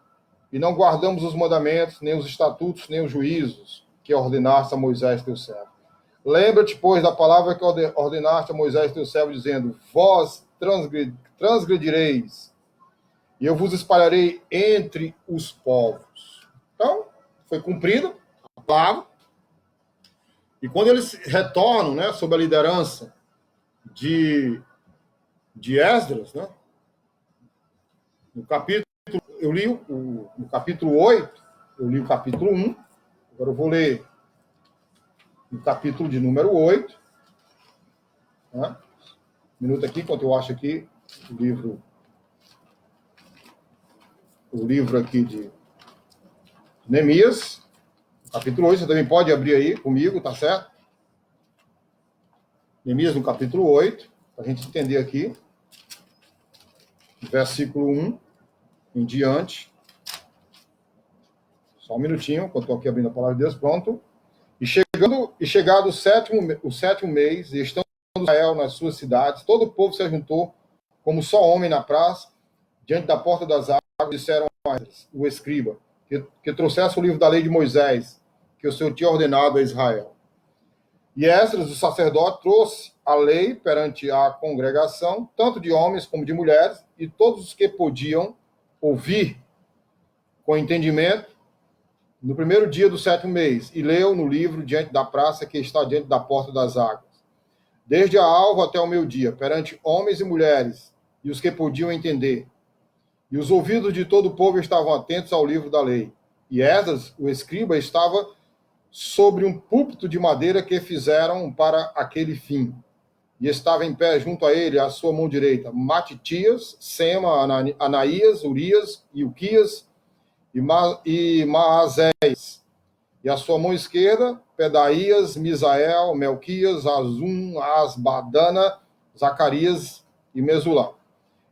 e não guardamos os mandamentos, nem os estatutos, nem os juízos que ordenaste a Moisés, teu servo. Lembra-te, pois, da palavra que ordenaste a Moisés, teu servo, dizendo: vós transgredireis, e eu vos espalharei entre os povos. Então, foi cumprida a palavra. E quando eles retornam, né, sob a liderança de Esdras, né, no capítulo, eu li no capítulo 8, eu li o capítulo 1, agora eu vou ler no capítulo de número 8. Né? Um minuto aqui, enquanto eu acho aqui o livro aqui de Neemias, capítulo 8, você também pode abrir aí comigo, tá certo? Neemias no capítulo 8, para a gente entender aqui, versículo 1 em diante. Só um minutinho, enquanto eu estou aqui abrindo a palavra de Deus, pronto. E chegado o sétimo mês, e estando Israel nas suas cidades, todo o povo se juntou como só homem na praça, diante da porta das águas, disseram a Esdras, o escriba, que trouxesse o livro da lei de Moisés, que o Senhor tinha ordenado a Israel. E Esdras, o sacerdote, trouxe a lei perante a congregação, tanto de homens como de mulheres, e todos os que podiam ouvir com entendimento, no primeiro dia do 7º mês, e leu no livro diante da praça que está diante da porta das águas, desde a alva até o meio-dia, perante homens e mulheres, e os que podiam entender. E os ouvidos de todo o povo estavam atentos ao livro da lei. E Esdras, o escriba, estava sobre um púlpito de madeira que fizeram para aquele fim. E estava em pé junto a ele, à sua mão direita, Matitias, Sema, Anaías, Urias, Ilquias e Maazéias. E à sua mão esquerda, Pedaías, Misael, Melquias, Azum, Asbadana, Zacarias e Mesulão.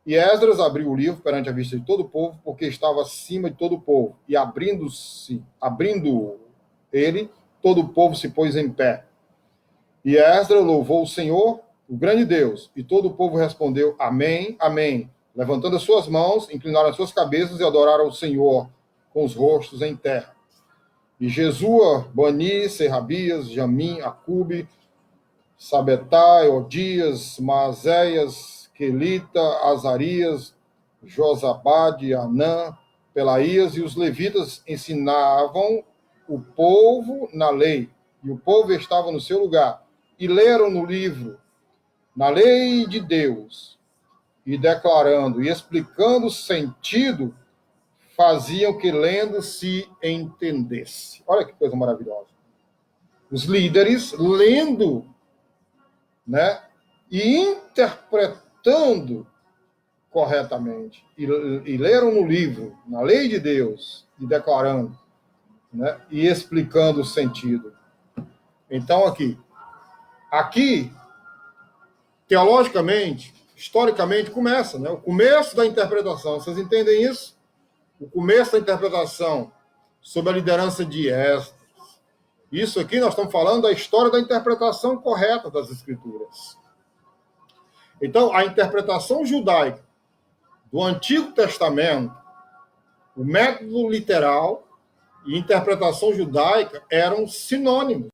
E Esdras abriu o livro perante a vista de todo o povo, porque estava acima de todo o povo. E abrindo ele, todo o povo se pôs em pé. E Esdras louvou o Senhor, o grande Deus. E todo o povo respondeu, Amém, Amém. Levantando as suas mãos, inclinaram as suas cabeças e adoraram o Senhor com os rostos em terra. E Jesua, Bani, Serrabias, Jamim, Acube, Sabetai, Odias, Maazéias, Quelita, Azarias, Josabade, Anã, Pelaías e os levitas ensinavam o povo na lei, e o povo estava no seu lugar, e leram no livro, na lei de Deus, e declarando e explicando o sentido, faziam que lendo se entendesse. Olha que coisa maravilhosa. Os líderes lendo, né, e interpretando corretamente, e leram no livro, na lei de Deus, e declarando, né, e explicando o sentido. Então, aqui, teologicamente, historicamente, começa, né, o começo da interpretação. Vocês entendem isso? O começo da interpretação sob a liderança de Esdras. Isso aqui nós estamos falando da história da interpretação correta das Escrituras. Então, a interpretação judaica do Antigo Testamento, o método literal e interpretação judaica eram sinônimos.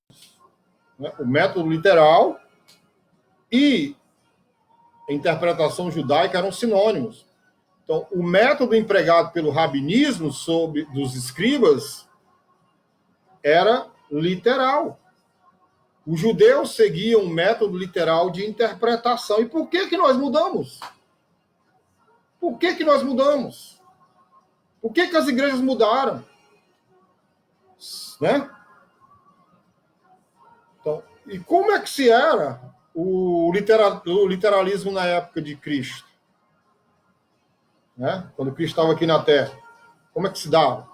Né? O método literal e a interpretação judaica eram sinônimos. Então, o método empregado pelo rabinismo dos escribas era literal. Os judeus seguiam um método literal de interpretação. E por que nós mudamos? Por que nós mudamos? Por que as igrejas mudaram? Né? Então, e como é que se era o literalismo na época de Cristo? Né? Quando Cristo estava aqui na Terra. Como é que se dava?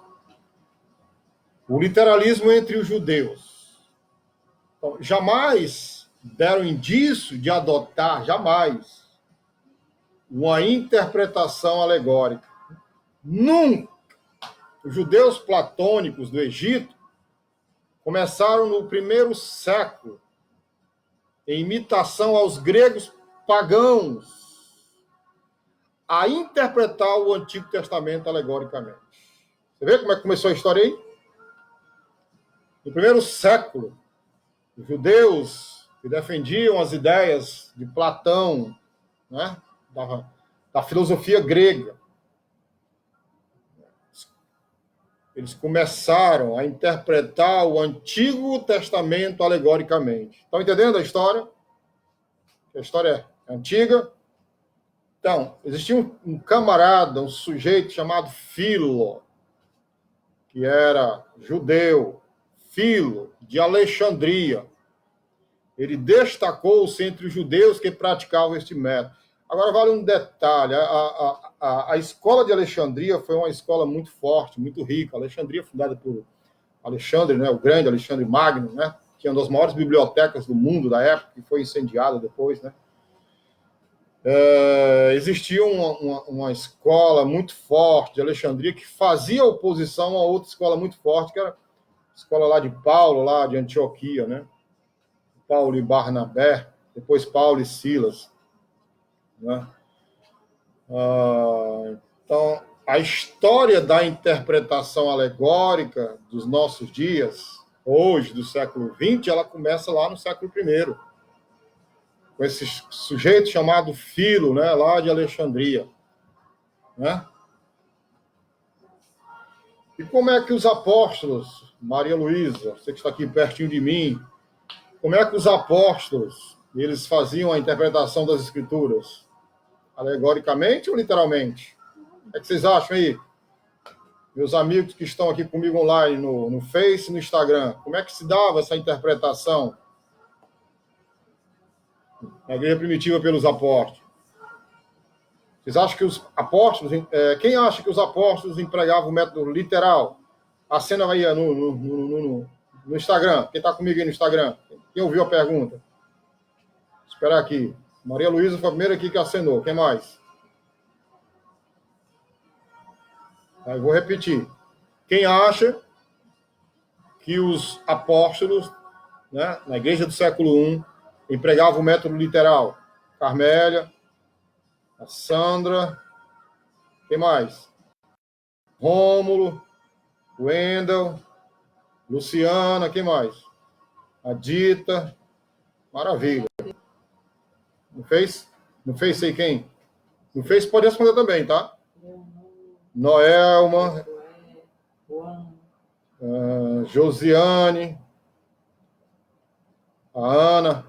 O literalismo entre os judeus. Então, jamais deram indício de adotar, jamais, uma interpretação alegórica. Nunca. Os judeus platônicos do Egito começaram no 1º século, em imitação aos gregos pagãos, a interpretar o Antigo Testamento alegoricamente. Você vê como é que começou a história aí? No 1º século, os judeus que defendiam as ideias de Platão, né, da filosofia grega, eles começaram a interpretar o Antigo Testamento alegoricamente. Estão entendendo a história? A história é antiga. Então, existia um camarada, um sujeito chamado Filo, que era judeu, Filo, de Alexandria. Ele destacou-se entre os judeus que praticavam este método. Agora, vale um detalhe. A escola de Alexandria foi uma escola muito forte, muito rica. Alexandria, fundada por Alexandre, né, o grande Alexandre Magno, né, que é uma das maiores bibliotecas do mundo da época, que foi incendiada depois, né. Existia uma escola muito forte de Alexandria que fazia oposição a outra escola muito forte, que era a escola lá de Paulo, lá de Antioquia, né? Paulo e Barnabé, depois Paulo e Silas. Né? Então, a história da interpretação alegórica dos nossos dias, hoje, do século XX, ela começa lá no século I, com esse sujeito chamado Filo, né, lá de Alexandria. Né? E como é que os apóstolos, Maria Luísa, você que está aqui pertinho de mim, como é que os apóstolos, eles faziam a interpretação das escrituras? Alegoricamente ou literalmente? O que vocês acham aí? Meus amigos que estão aqui comigo online no Face e no Instagram, como é que se dava essa interpretação na igreja primitiva pelos apóstolos? Vocês acham que os apóstolos... quem acha que os apóstolos empregavam o método literal? A cena aí no Instagram. Quem está comigo aí no Instagram? Quem ouviu a pergunta? Espera aqui. Maria Luísa foi a primeira aqui que acenou. Quem mais? Aí vou repetir. Quem acha que os apóstolos, né, na igreja do século I, empregavam o método literal? Carmélia, a Sandra, quem mais? Rômulo, Wendel, Luciana, quem mais? A Dita, maravilha. Não fez? Não fez sei quem? Não fez, pode responder também, tá? Noelma, Josiane, a Ana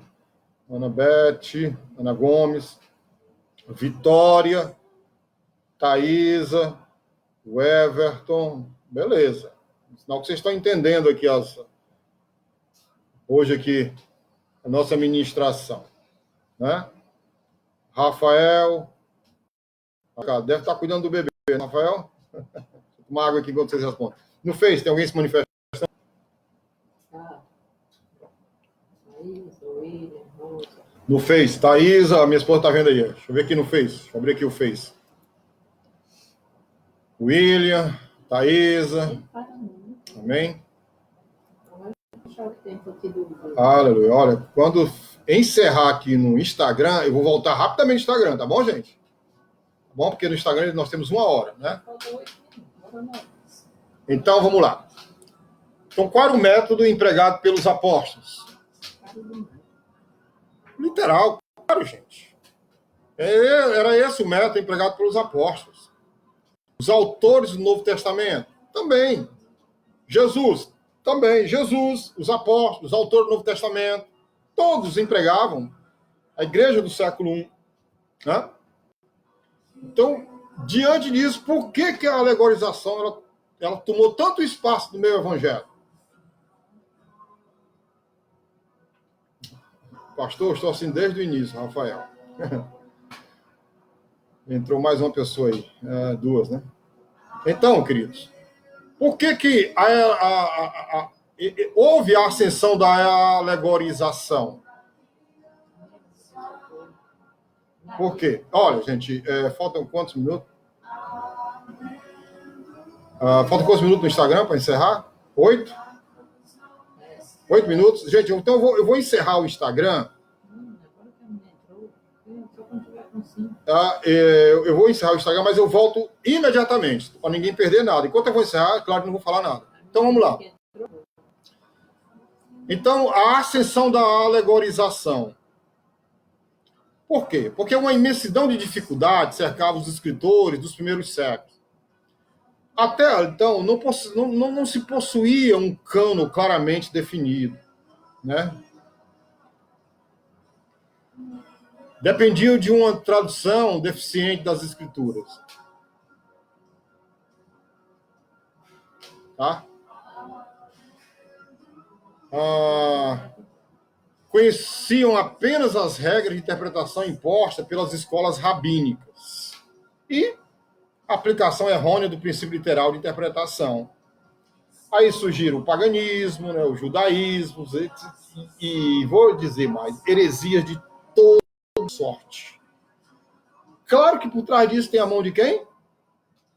Beth, Ana Gomes, Vitória, Thaisa, o Everton, beleza. Sinal que vocês estão entendendo aqui hoje aqui a nossa ministração, né? Rafael, deve estar cuidando do bebê, Rafael? Vou tomar água aqui enquanto vocês respondem. No Face, tem alguém se manifestando? No Face, Thaisa, minha esposa está vendo aí. Deixa eu ver aqui no Face. Deixa eu abrir aqui o Face. William, Thaisa. Amém? Aleluia. Olha, quando encerrar aqui no Instagram, eu vou voltar rapidamente no Instagram, tá bom, gente? Tá bom? Porque no Instagram nós temos 1 hora, né? Então, vamos lá. Então, qual era o método empregado pelos apóstolos? Literal, claro, gente. Era esse o método empregado pelos apóstolos. Os autores do Novo Testamento, também. Jesus, também. Jesus, os apóstolos, os autores do Novo Testamento, todos empregavam a igreja do século I. Né? Então, diante disso, por que a alegorização ela tomou tanto espaço no meu evangelho? Pastor, estou assim desde o início, Rafael. Entrou mais uma pessoa aí, 2, né? Então, queridos, por que houve a ascensão da alegorização? Por quê? Olha, gente, faltam quantos minutos? Faltam quantos minutos no Instagram para encerrar? 8? 8 minutos? Gente, então eu vou encerrar o Instagram. Eu vou encerrar o Instagram, mas eu volto imediatamente, para ninguém perder nada. Enquanto eu vou encerrar, claro que não vou falar nada. Então, vamos lá. Então, a ascensão da alegorização. Por quê? Porque uma imensidão de dificuldades cercava os escritores dos primeiros séculos. Até então, não se possuía um cano claramente definido, né? Dependiam de uma tradução deficiente das escrituras. Tá? Conheciam apenas as regras de interpretação impostas pelas escolas rabínicas e a aplicação errônea do princípio literal de interpretação. Aí surgiram o paganismo, né, o judaísmo e vou dizer mais, heresias de toda sorte. Claro que por trás disso tem a mão de quem?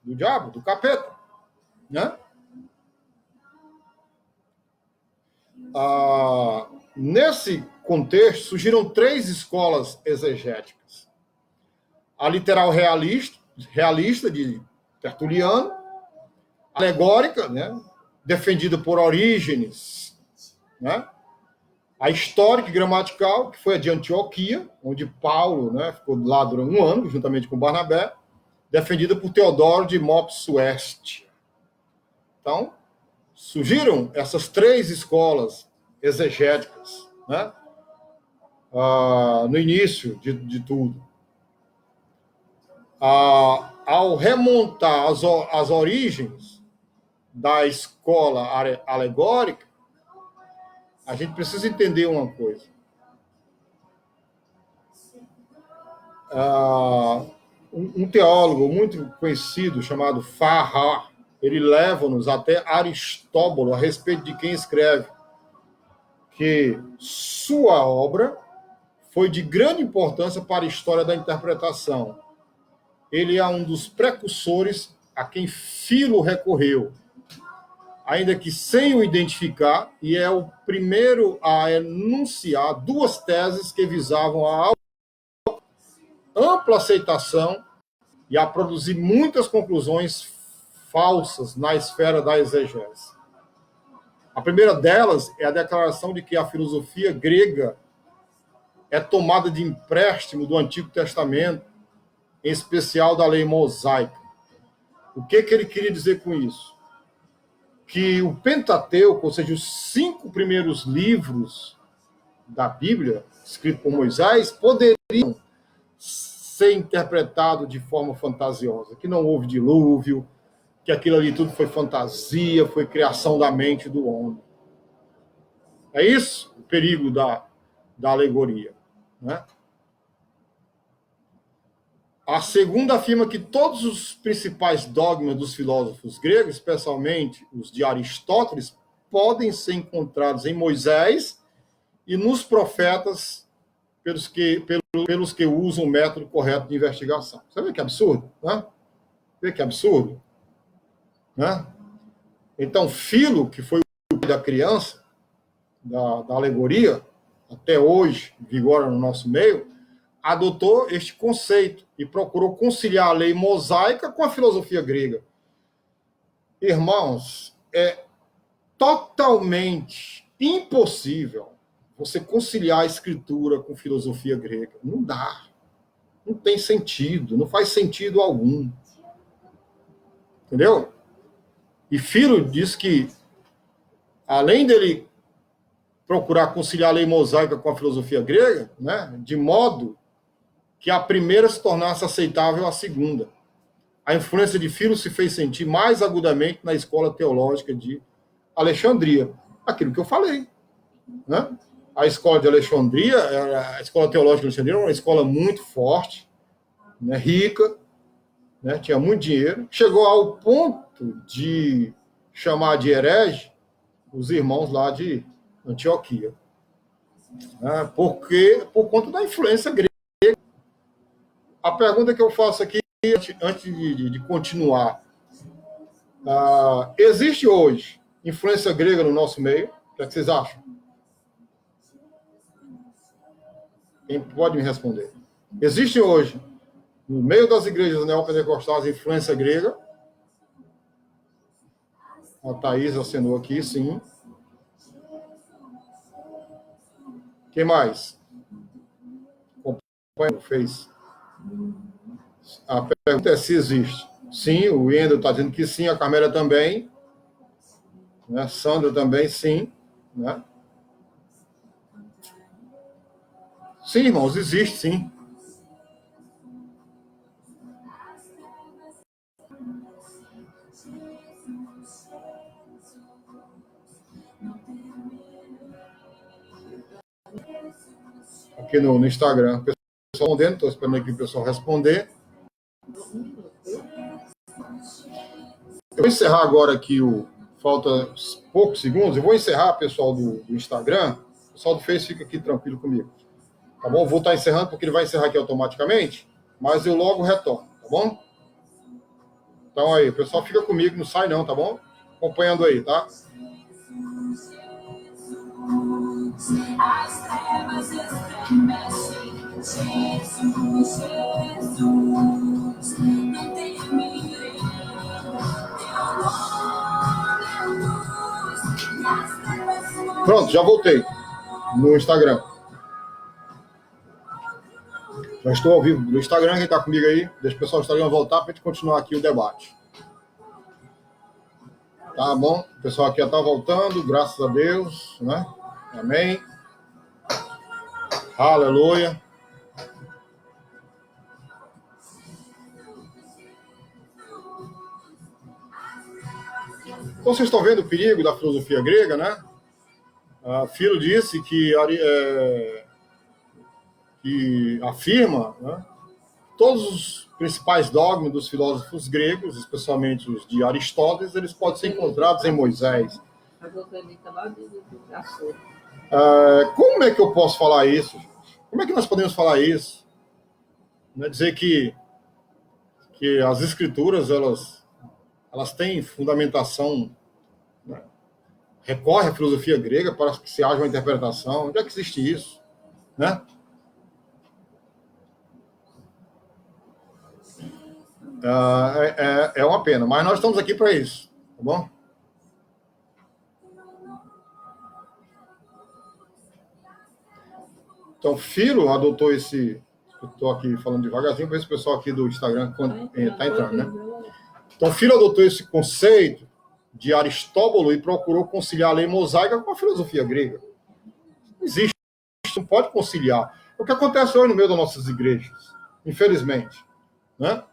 Do diabo, do capeta, né? Nesse contexto, surgiram 3 escolas exegéticas. A literal realista de Tertuliano, a alegórica, né, defendida por Orígenes, né? A histórica e gramatical, que foi a de Antioquia, onde Paulo, né, ficou lá durante 1 ano, juntamente com Barnabé, defendida por Teodoro de Mopsuestia. Então, surgiram essas 3 escolas exegéticas, né? No início de tudo. Ao remontar as origens da escola alegórica, a gente precisa entender uma coisa. Um teólogo muito conhecido, chamado Farrar, ele leva-nos até Aristóbulo a respeito de quem escreve que sua obra foi de grande importância para a história da interpretação. Ele é um dos precursores a quem Filo recorreu, ainda que sem o identificar, e é o primeiro a enunciar 2 teses que visavam a ampla aceitação e a produzir muitas conclusões falsas na esfera da exegese. A primeira delas é a declaração de que a filosofia grega é tomada de empréstimo do Antigo Testamento, em especial da lei mosaica. O que ele queria dizer com isso? Que o Pentateuco, ou seja, os 5 primeiros livros da Bíblia, escritos por Moisés, poderiam ser interpretados de forma fantasiosa, que não houve dilúvio, que aquilo ali tudo foi fantasia, foi criação da mente do homem. É isso o perigo da alegoria, né? A segunda afirma que todos os principais dogmas dos filósofos gregos, especialmente os de Aristóteles, podem ser encontrados em Moisés e nos profetas pelos que usam o método correto de investigação. Você vê que absurdo, né? Vê que absurdo, né? Então, Filo, que foi o pai da criança, da alegoria, até hoje vigora no nosso meio, adotou este conceito e procurou conciliar a lei mosaica com a filosofia grega. Irmãos, é totalmente impossível você conciliar a escritura com filosofia grega. Não dá. Não tem sentido, não faz sentido algum. Entendeu? E Filo diz que, além dele procurar conciliar a lei mosaica com a filosofia grega, né, de modo que a primeira se tornasse aceitável à segunda. A influência de Filo se fez sentir mais agudamente na escola teológica de Alexandria. Aquilo que eu falei, né? A escola de Alexandria, a escola teológica de Alexandria era uma escola muito forte, né, rica, né, tinha muito dinheiro, chegou ao ponto de chamar de herege os irmãos lá de Antioquia, né, por conta da influência grega. A pergunta que eu faço aqui, antes de continuar, existe hoje influência grega no nosso meio? O que é que vocês acham? Quem pode me responder? Existe hoje, no meio das igrejas neopentecostais, influência grega? A Thaís acenou aqui, sim. Quem mais? O companheiro fez. A pergunta é se existe. Sim, o Wendel está dizendo que sim, a Carmélia também. Né? Sandra também, sim. Né? Sim, irmãos, existe, sim. Aqui no Instagram. O pessoal respondendo, estou esperando aqui o pessoal responder. Eu vou encerrar agora aqui falta poucos segundos. Eu vou encerrar, pessoal do Instagram. O pessoal do Face fica aqui tranquilo comigo. Tá bom? Vou estar encerrando porque ele vai encerrar aqui automaticamente, mas eu logo retorno, tá bom? Então aí, o pessoal fica comigo, não sai não, tá bom? Acompanhando aí, tá? As trevas estremecem, Jesus, Jesus, não temerei, teu nome é luz, e as trevas... Pronto, já voltei no Instagram. Já estou ao vivo no Instagram, quem está comigo aí, deixa o pessoal do Instagram voltar para a gente continuar aqui o debate. Tá bom? O pessoal aqui já está voltando, graças a Deus, né? Amém. Aleluia. Então, vocês estão vendo o perigo da filosofia grega, né? Filo disse que afirma, né, todos os principais dogmas dos filósofos gregos, especialmente os de Aristóteles, eles podem ser encontrados em Moisés. Como é que eu posso falar isso? Como é que nós podemos falar isso? Não é dizer que as escrituras elas têm fundamentação, né? Recorre à filosofia grega para que se haja uma interpretação. Onde é que existe isso? Né? É uma pena, mas nós estamos aqui para isso, tá bom? Então, Filo adotou esse... Eu estou aqui falando devagarzinho para esse pessoal aqui do Instagram está entrando, né? Então, Filo adotou esse conceito de Aristóbulo e procurou conciliar a lei mosaica com a filosofia grega. Não existe, não pode conciliar. É o que acontece hoje no meio das nossas igrejas, infelizmente, né?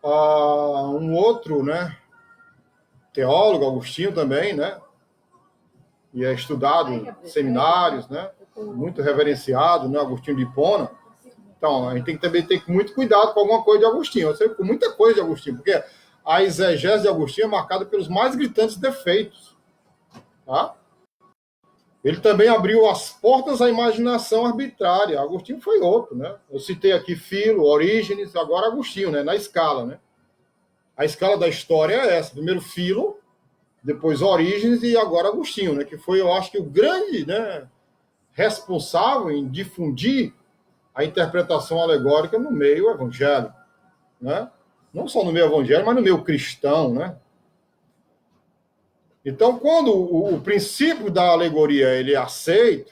Um outro, né, teólogo, Agostinho também, né, e é estudado em seminários, né, muito reverenciado, né, Agostinho de Hipona. Então, a gente tem que também ter muito cuidado com alguma coisa de Agostinho, eu sei, com muita coisa de Agostinho, porque a exegese de Agostinho é marcada pelos mais gritantes defeitos, tá? Ele também abriu as portas à imaginação arbitrária. Agostinho foi outro, né? Eu citei aqui Filo, Orígenes, agora Agostinho, né, na escala, né? A escala da história é essa. Primeiro Filo, depois Orígenes e agora Agostinho, né? Que foi, eu acho que, o grande, né, responsável em difundir a interpretação alegórica no meio evangélico, né? Não só no meio evangélico, mas no meio cristão, né? Então, quando o princípio da alegoria ele é aceito,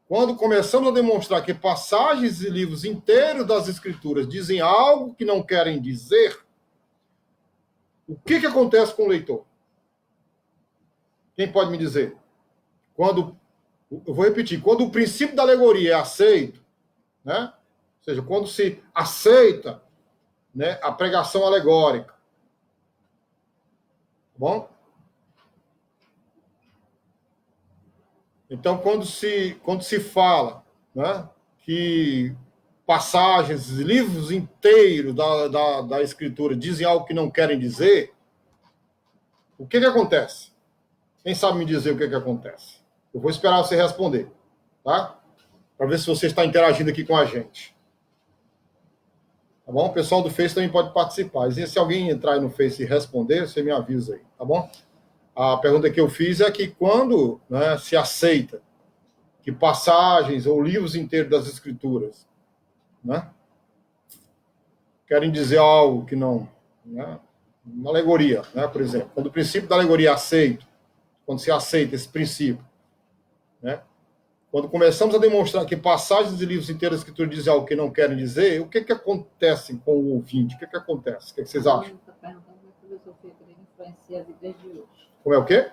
quando começamos a demonstrar que passagens e livros inteiros das Escrituras dizem algo que não querem dizer, o que acontece com o leitor? Quem pode me dizer? Eu vou repetir, quando o princípio da alegoria é aceito, né? Ou seja, quando se aceita, né, a pregação alegórica, bom? Então, quando se fala, né, que passagens, livros inteiros da Escritura dizem algo que não querem dizer, o que acontece? Quem sabe me dizer o que acontece? Eu vou esperar você responder, tá? Para ver se você está interagindo aqui com a gente. Tá bom? O pessoal do Face também pode participar. E se alguém entrar no Face e responder, você me avisa aí, tá bom? A pergunta que eu fiz é que quando, né, se aceita que passagens ou livros inteiros das Escrituras, né, querem dizer algo que não... Né, uma alegoria, né, por exemplo. Quando o princípio da alegoria é aceito, quando se aceita esse princípio, né, quando começamos a demonstrar que passagens e livros inteiros da Escritura dizem algo que não querem dizer, o que acontece com o ouvinte? O que acontece? O que vocês acham? Está perguntando como a filosofia grega influencia as igrejas de hoje. Como é o quê?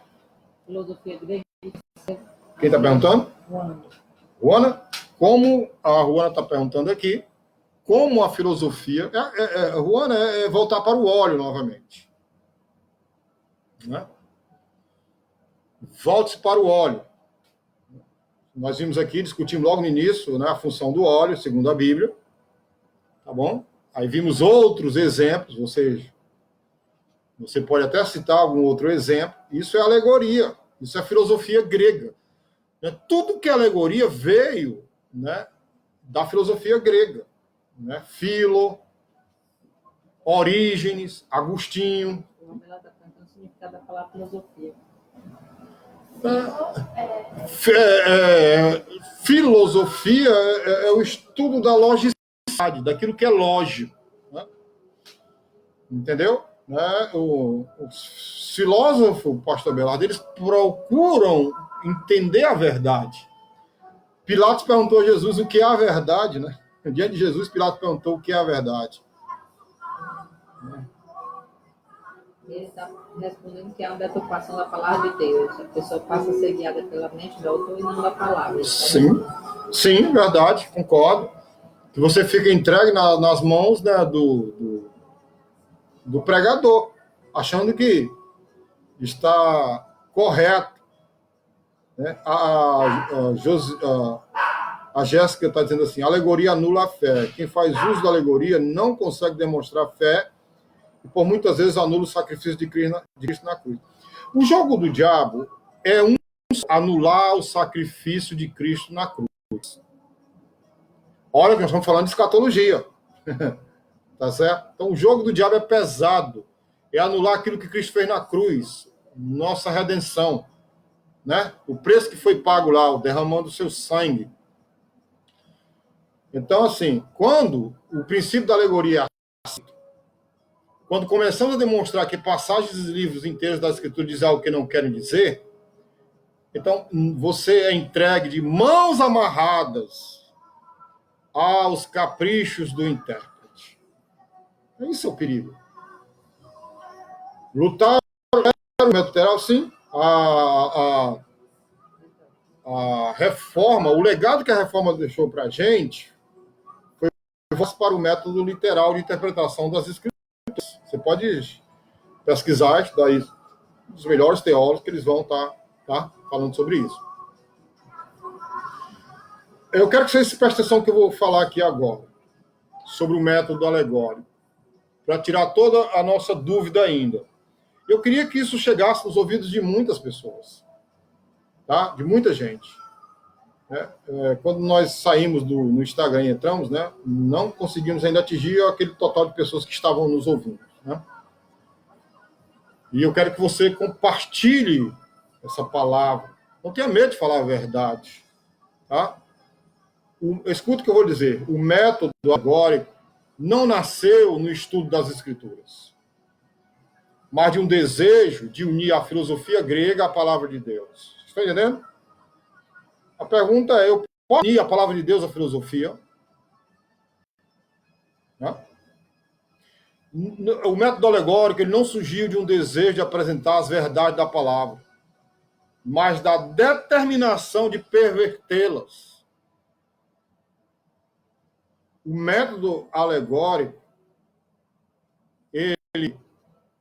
Filosofia grega. Quem está perguntando? Juana. Juana? Como a Juana está perguntando aqui, como a filosofia... Juana, voltar para o óleo novamente. Né? Volte-se para o óleo. Nós vimos aqui, discutimos logo no início, né, a função do óleo, segundo a Bíblia. Tá bom? Aí vimos outros exemplos, ou seja, você pode até citar algum outro exemplo. Isso é alegoria, isso é filosofia grega. Tudo que é alegoria veio, né, da filosofia grega. Né? Filo, Orígenes, Agostinho. Ela está perguntando o significado da palavra filosofia. Filosofia é o estudo da logicidade, daquilo que é lógico. Né? Entendeu? Né? Os filósofos, pastor Belardo, eles procuram entender a verdade. Pilatos perguntou a Jesus o que é a verdade, né? Diante de Jesus, Pilatos perguntou o que é a verdade. Ele está respondendo que é uma deturpação da palavra de Deus. A pessoa passa a ser guiada pela mente do autor e não da palavra. Sim, sim, verdade, concordo. Que você fica entregue nas mãos, né, do pregador, achando que está correto. Né? A Jéssica está dizendo assim: a alegoria anula a fé. Quem faz uso da alegoria não consegue demonstrar fé e por muitas vezes anula o sacrifício de Cristo na cruz. O jogo do diabo é anular o sacrifício de Cristo na cruz. Olha que nós estamos falando de escatologia. Tá certo? Então o jogo do diabo é pesado. É anular aquilo que Cristo fez na cruz, nossa redenção, né? O preço que foi pago lá, derramando o seu sangue. Então, assim, quando o princípio da alegoria, quando começamos a demonstrar que passagens e livros inteiros da Escritura dizem algo que não querem dizer, então você é entregue de mãos amarradas aos caprichos do intérprete. Esse é o perigo. Lutar no método literal, sim. A reforma, o legado que a reforma deixou para a gente foi para o método literal de interpretação das Escrituras. Você pode pesquisar, daí os melhores teólogos que eles vão estar falando sobre isso. Eu quero que vocês prestem atenção que eu vou falar aqui agora sobre o método alegórico, para tirar toda a nossa dúvida ainda. Eu queria que isso chegasse nos ouvidos de muitas pessoas, tá? De muita gente. Quando nós saímos no Instagram e entramos, né, não conseguimos ainda atingir aquele total de pessoas que estavam nos ouvindo. Né? E eu quero que você compartilhe essa palavra. Não tenha medo de falar a verdade. Tá? Escuta o que eu vou dizer. O método alegórico não nasceu no estudo das Escrituras, mas de um desejo de unir a filosofia grega à palavra de Deus. Está entendendo? A pergunta é: eu posso unir a palavra de Deus à filosofia? Né? O método alegórico ele não surgiu de um desejo de apresentar as verdades da palavra, mas da determinação de pervertê-las. O método alegórico ele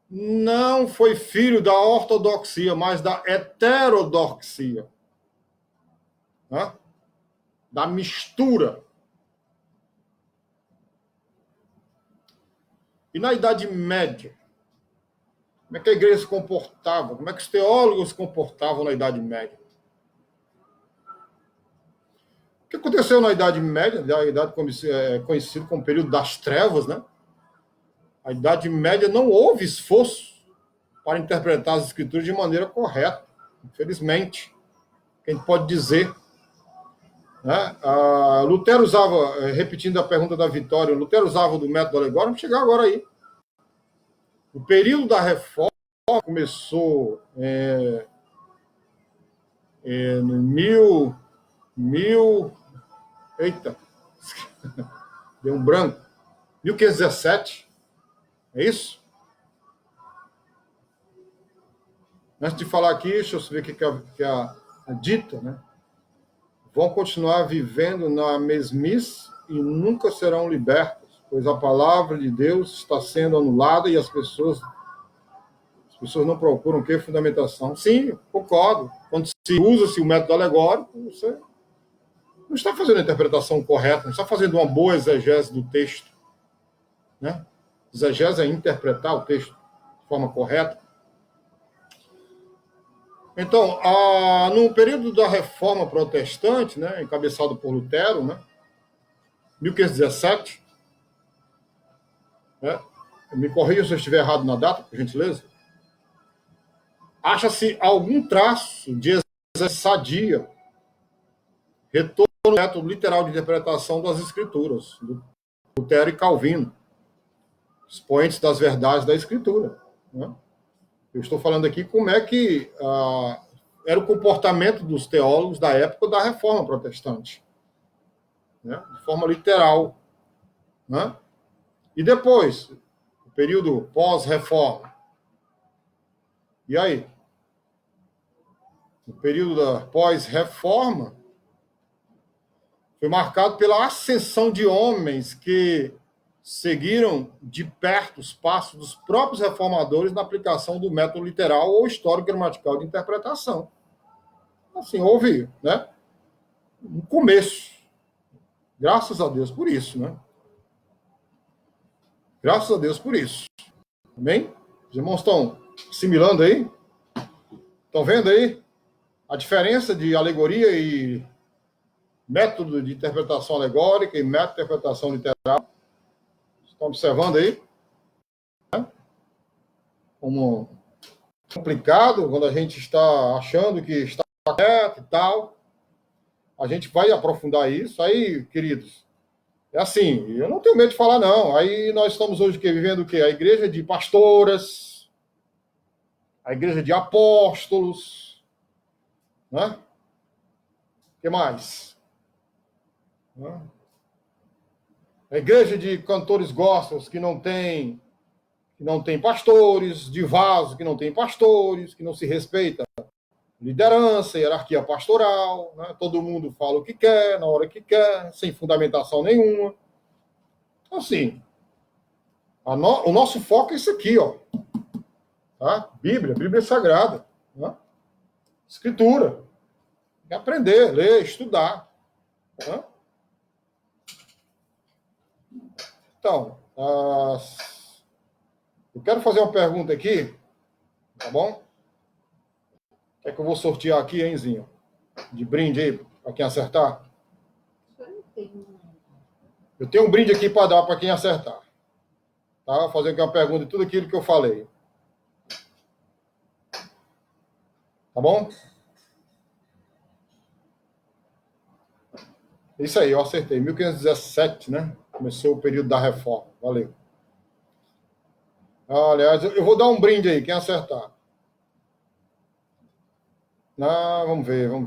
não foi filho da ortodoxia, mas da heterodoxia. Né? Da mistura. E na Idade Média, como é que a igreja se comportava? Como é que os teólogos se comportavam na Idade Média? O que aconteceu na Idade Média, a idade conhecida como período das trevas, né? A Idade Média não houve esforço para interpretar as Escrituras de maneira correta, infelizmente. Quem pode dizer? Né? Lutero usava, repetindo a pergunta da Vitória, Lutero usava do método alegórico, vamos chegar agora aí. O período da reforma começou no eita, deu um branco, 1517, é isso? Antes de falar aqui, deixa eu ver o que a dita, né? Vão continuar vivendo na mesmice e nunca serão libertos, pois a palavra de Deus está sendo anulada e as pessoas não procuram o quê? Fundamentação. Sim, concordo. Quando se usa-se o método alegórico, você não está fazendo a interpretação correta, não está fazendo uma boa exegese do texto. Né? Exegese é interpretar o texto de forma correta. Então, no período da Reforma Protestante, né, encabeçado por Lutero, né, 1517, né, me corrija se eu estiver errado na data, por gentileza, acha-se algum traço de sadia, retorno ao método literal de interpretação das Escrituras, do Lutero e Calvino, expoentes das verdades da Escritura. Né? Eu estou falando aqui como é que era o comportamento dos teólogos da época da Reforma Protestante, né? De forma literal, né? E depois, o período pós-reforma. E aí? O período da pós-reforma foi marcado pela ascensão de homens que seguiram de perto os passos dos próprios reformadores na aplicação do método literal ou histórico-gramatical de interpretação. Assim, houve, né, um começo. Graças a Deus por isso, né? Graças a Deus por isso. Amém? Os irmãos estão assimilando aí? Estão vendo aí a diferença de alegoria e método de interpretação alegórica e método de interpretação literal? Estão observando aí? Como complicado quando a gente está achando que está correto e tal. A gente vai aprofundar isso. Aí, queridos, é assim, eu não tenho medo de falar, não. Aí nós estamos hoje vivendo o quê? A igreja de pastoras, a igreja de apóstolos, né? O que mais? A igreja de cantores gospels que não tem pastores, de vaso que não tem pastores, que não se respeita liderança, hierarquia pastoral, né? Todo mundo fala o que quer, na hora que quer, sem fundamentação nenhuma. Assim, o nosso foco é isso aqui, ó. Tá? Bíblia Sagrada, né? Escritura. Tem que aprender, ler, estudar. Né? Então, eu quero fazer uma pergunta aqui, tá bom? O que é que eu vou sortear aqui, hein, Zinho? De brinde aí, para quem acertar? Eu tenho um brinde aqui para dar para quem acertar. Tá? Vou fazer aqui uma pergunta de tudo aquilo que eu falei. Tá bom? Isso aí, eu acertei. 1517, né? Começou o período da reforma. Valeu. Aliás, eu vou dar um brinde aí, quem acertar. Vamos ver. Como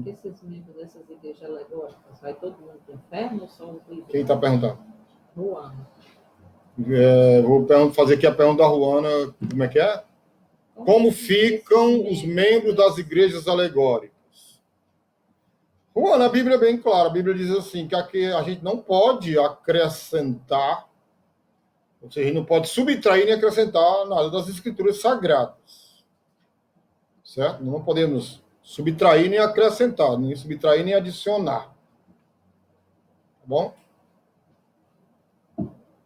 fica esses membros dessas igrejas alegóricas? Vai todo mundo para o inferno ou só os líderes? Quem está perguntando? Ruana. Vou fazer aqui a pergunta da Ruana. Como é que é? Como ficam os membros das igrejas alegóricas? Ruana, a Bíblia é bem clara. A Bíblia diz assim, que aqui a gente não pode acrescentar, ou seja, a gente não pode subtrair nem acrescentar nada das escrituras sagradas. Certo? Não podemos subtrair nem acrescentar, nem subtrair nem adicionar. Tá bom?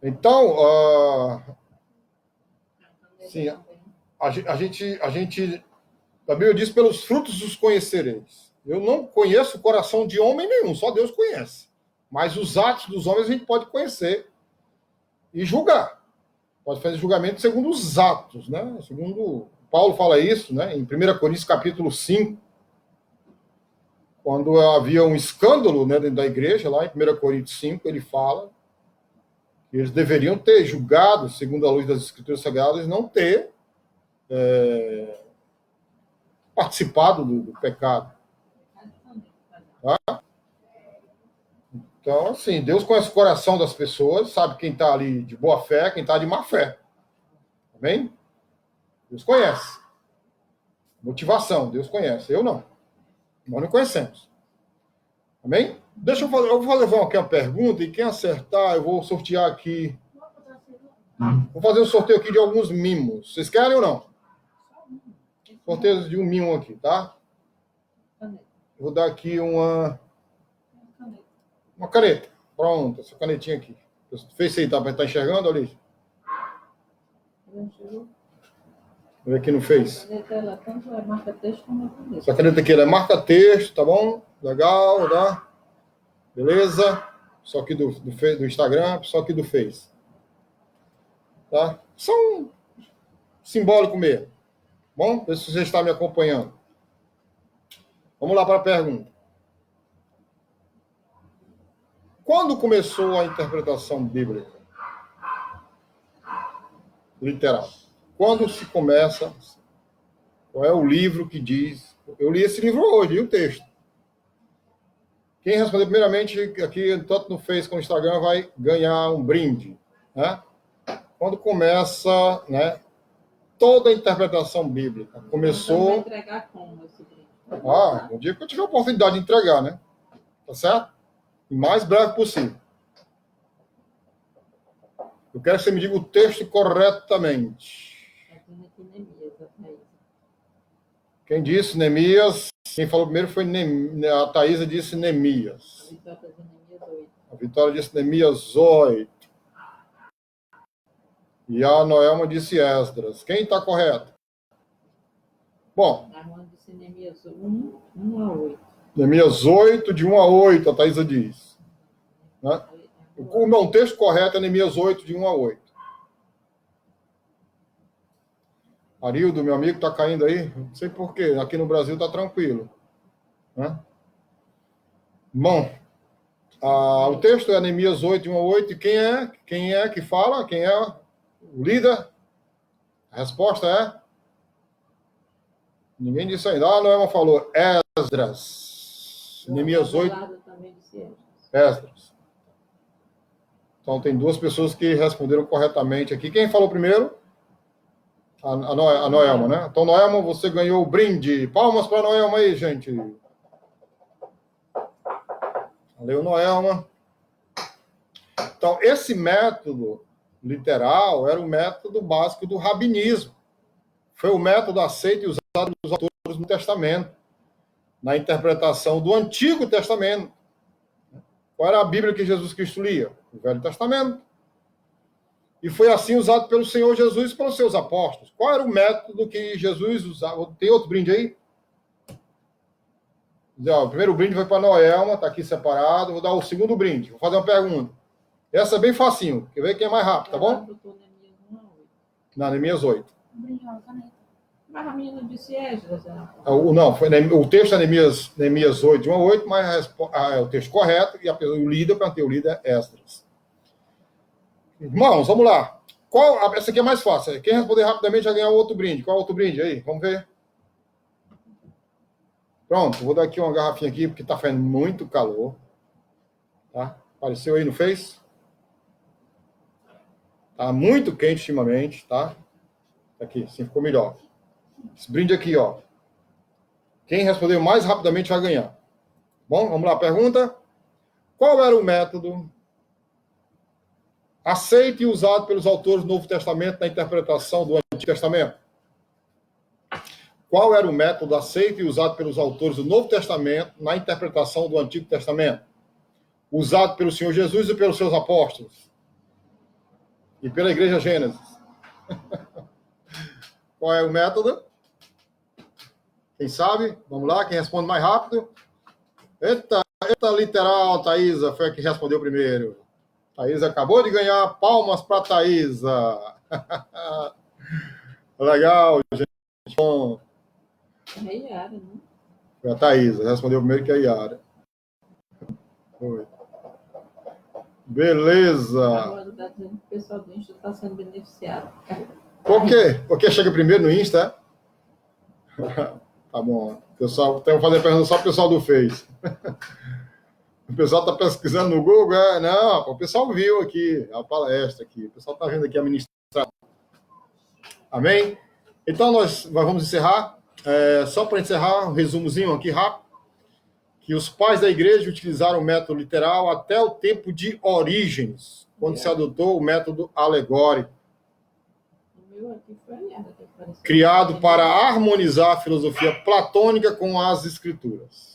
Então, sim, a Bíblia diz, pelos frutos os conhecereis. Eu não conheço o coração de homem nenhum, só Deus conhece. Mas os atos dos homens a gente pode conhecer e julgar. Pode fazer julgamento segundo os atos, né? Segundo Paulo fala isso, né? Em 1 Coríntios capítulo 5, quando havia um escândalo, né, dentro da igreja, lá em 1 Coríntios 5, ele fala que eles deveriam ter julgado, segundo a luz das escrituras sagradas, não ter participado do pecado. Tá? Então, assim, Deus conhece o coração das pessoas, sabe quem está ali de boa fé, quem está de má fé. Amém? Deus conhece. Motivação, Deus conhece. Eu não. Nós não conhecemos. Amém? Eu vou levar aqui uma pergunta e quem acertar, eu vou sortear aqui. Vou fazer um sorteio aqui de alguns mimos. Vocês querem ou não? Sorteio de um mimo aqui, tá? Vou dar aqui uma caneta. Pronto, essa canetinha aqui. Fez aí, tá enxergando, ali? Vê aqui no Face. Essa caneta aqui ela é marca-texto, tá bom? Legal, tá? Beleza? Só aqui do Instagram, só aqui do Face. Tá? São simbólico mesmo. Bom? Vê se você está me acompanhando. Vamos lá para a pergunta. Quando começou a interpretação bíblica? Literal. Quando se começa? Qual é o livro que diz? Eu li esse livro hoje, li o texto. Quem responder primeiramente aqui, tanto no Face como no Instagram, vai ganhar um brinde, né? Quando começa, né, toda a interpretação bíblica. Começou... Vai entregar como esse brinde? No dia que eu tiver a oportunidade de entregar, né? Tá certo? O mais breve possível. Eu quero que você me diga o texto corretamente. Quem disse Neemias? Quem falou primeiro foi a Thaisa, disse Neemias. A Vitória disse Neemias 8. E a Noelma disse Esdras. Quem está correto? Bom. A Armando disse Neemias 1 a 8. Neemias 8, de 1 a 8, a Thaisa diz. Né? O texto correto é Neemias 8, de 1 a 8. Arildo, meu amigo, está caindo aí? Não sei porquê. Aqui no Brasil está tranquilo. Né? Bom, o texto é Neemias 8, de 1 a 8. E quem é que fala? Quem é o líder? A resposta é... Ninguém disse ainda. Noema falou Esdras. Neemias 8. Esdras. Então, tem duas pessoas que responderam corretamente aqui. Quem falou primeiro? A Noelma, né? Então, Noelma, você ganhou o brinde. Palmas para a Noelma aí, gente. Valeu, Noelma. Então, esse método literal era o método básico do rabinismo. Foi o método aceito e usado pelos autores no Testamento, na interpretação do Antigo Testamento. Qual era a Bíblia que Jesus Cristo lia? O Velho Testamento. E foi assim usado pelo Senhor Jesus e pelos seus apóstolos. Qual era o método que Jesus usava? Tem outro brinde aí? O primeiro brinde foi para a Noelma, está aqui separado. Vou dar o segundo brinde. Vou fazer uma pergunta. Essa é bem facinho. Quer ver quem é mais rápido, tá bom? Não, Neemias 8. Mas a menina disse Esdras. Não, foi, o texto é Neemias 8, de 1 a 8, mas é o texto correto e o líder, para ter o líder, é Esdras. Irmãos, vamos lá. Essa aqui é mais fácil. Quem responder rapidamente vai ganhar o outro brinde. Qual é o outro brinde aí? Vamos ver. Pronto, vou dar aqui uma garrafinha aqui, porque está fazendo muito calor. Tá? Apareceu aí no Face? Tá muito quente ultimamente, tá? Aqui, assim ficou melhor. Esse brinde aqui, ó. Quem responder mais rapidamente vai ganhar. Bom, vamos lá. Pergunta. Qual era o método aceito e usado pelos autores do Novo Testamento na interpretação do Antigo Testamento? Qual era o método aceito e usado pelos autores do Novo Testamento na interpretação do Antigo Testamento? Usado pelo Senhor Jesus e pelos seus apóstolos? E pela Igreja Gênesis? Qual é o método? Quem sabe? Vamos lá, quem responde mais rápido? Eita literal, Thaisa, foi a que respondeu primeiro. Thaisa acabou de ganhar, palmas para Thaisa. Legal, gente. Bom. É a Iara, né? Foi a Thaisa, respondeu primeiro que é a Iara. Foi. Beleza. Agora está dizendo que o pessoal do Insta está sendo beneficiado. Por quê? Porque chega primeiro no Insta, é? Tá bom. Pessoal, tem que fazer pergunta só pro pessoal do Face. O pessoal está pesquisando no Google? Não, o pessoal viu aqui a palestra aqui. O pessoal está vendo aqui a ministração. Amém? Então, nós vamos encerrar. Só para encerrar, um resumozinho aqui rápido. Que os pais da igreja utilizaram o método literal até o tempo de Orígenes, quando se adotou o método alegórico. Criado para harmonizar a filosofia platônica com as escrituras.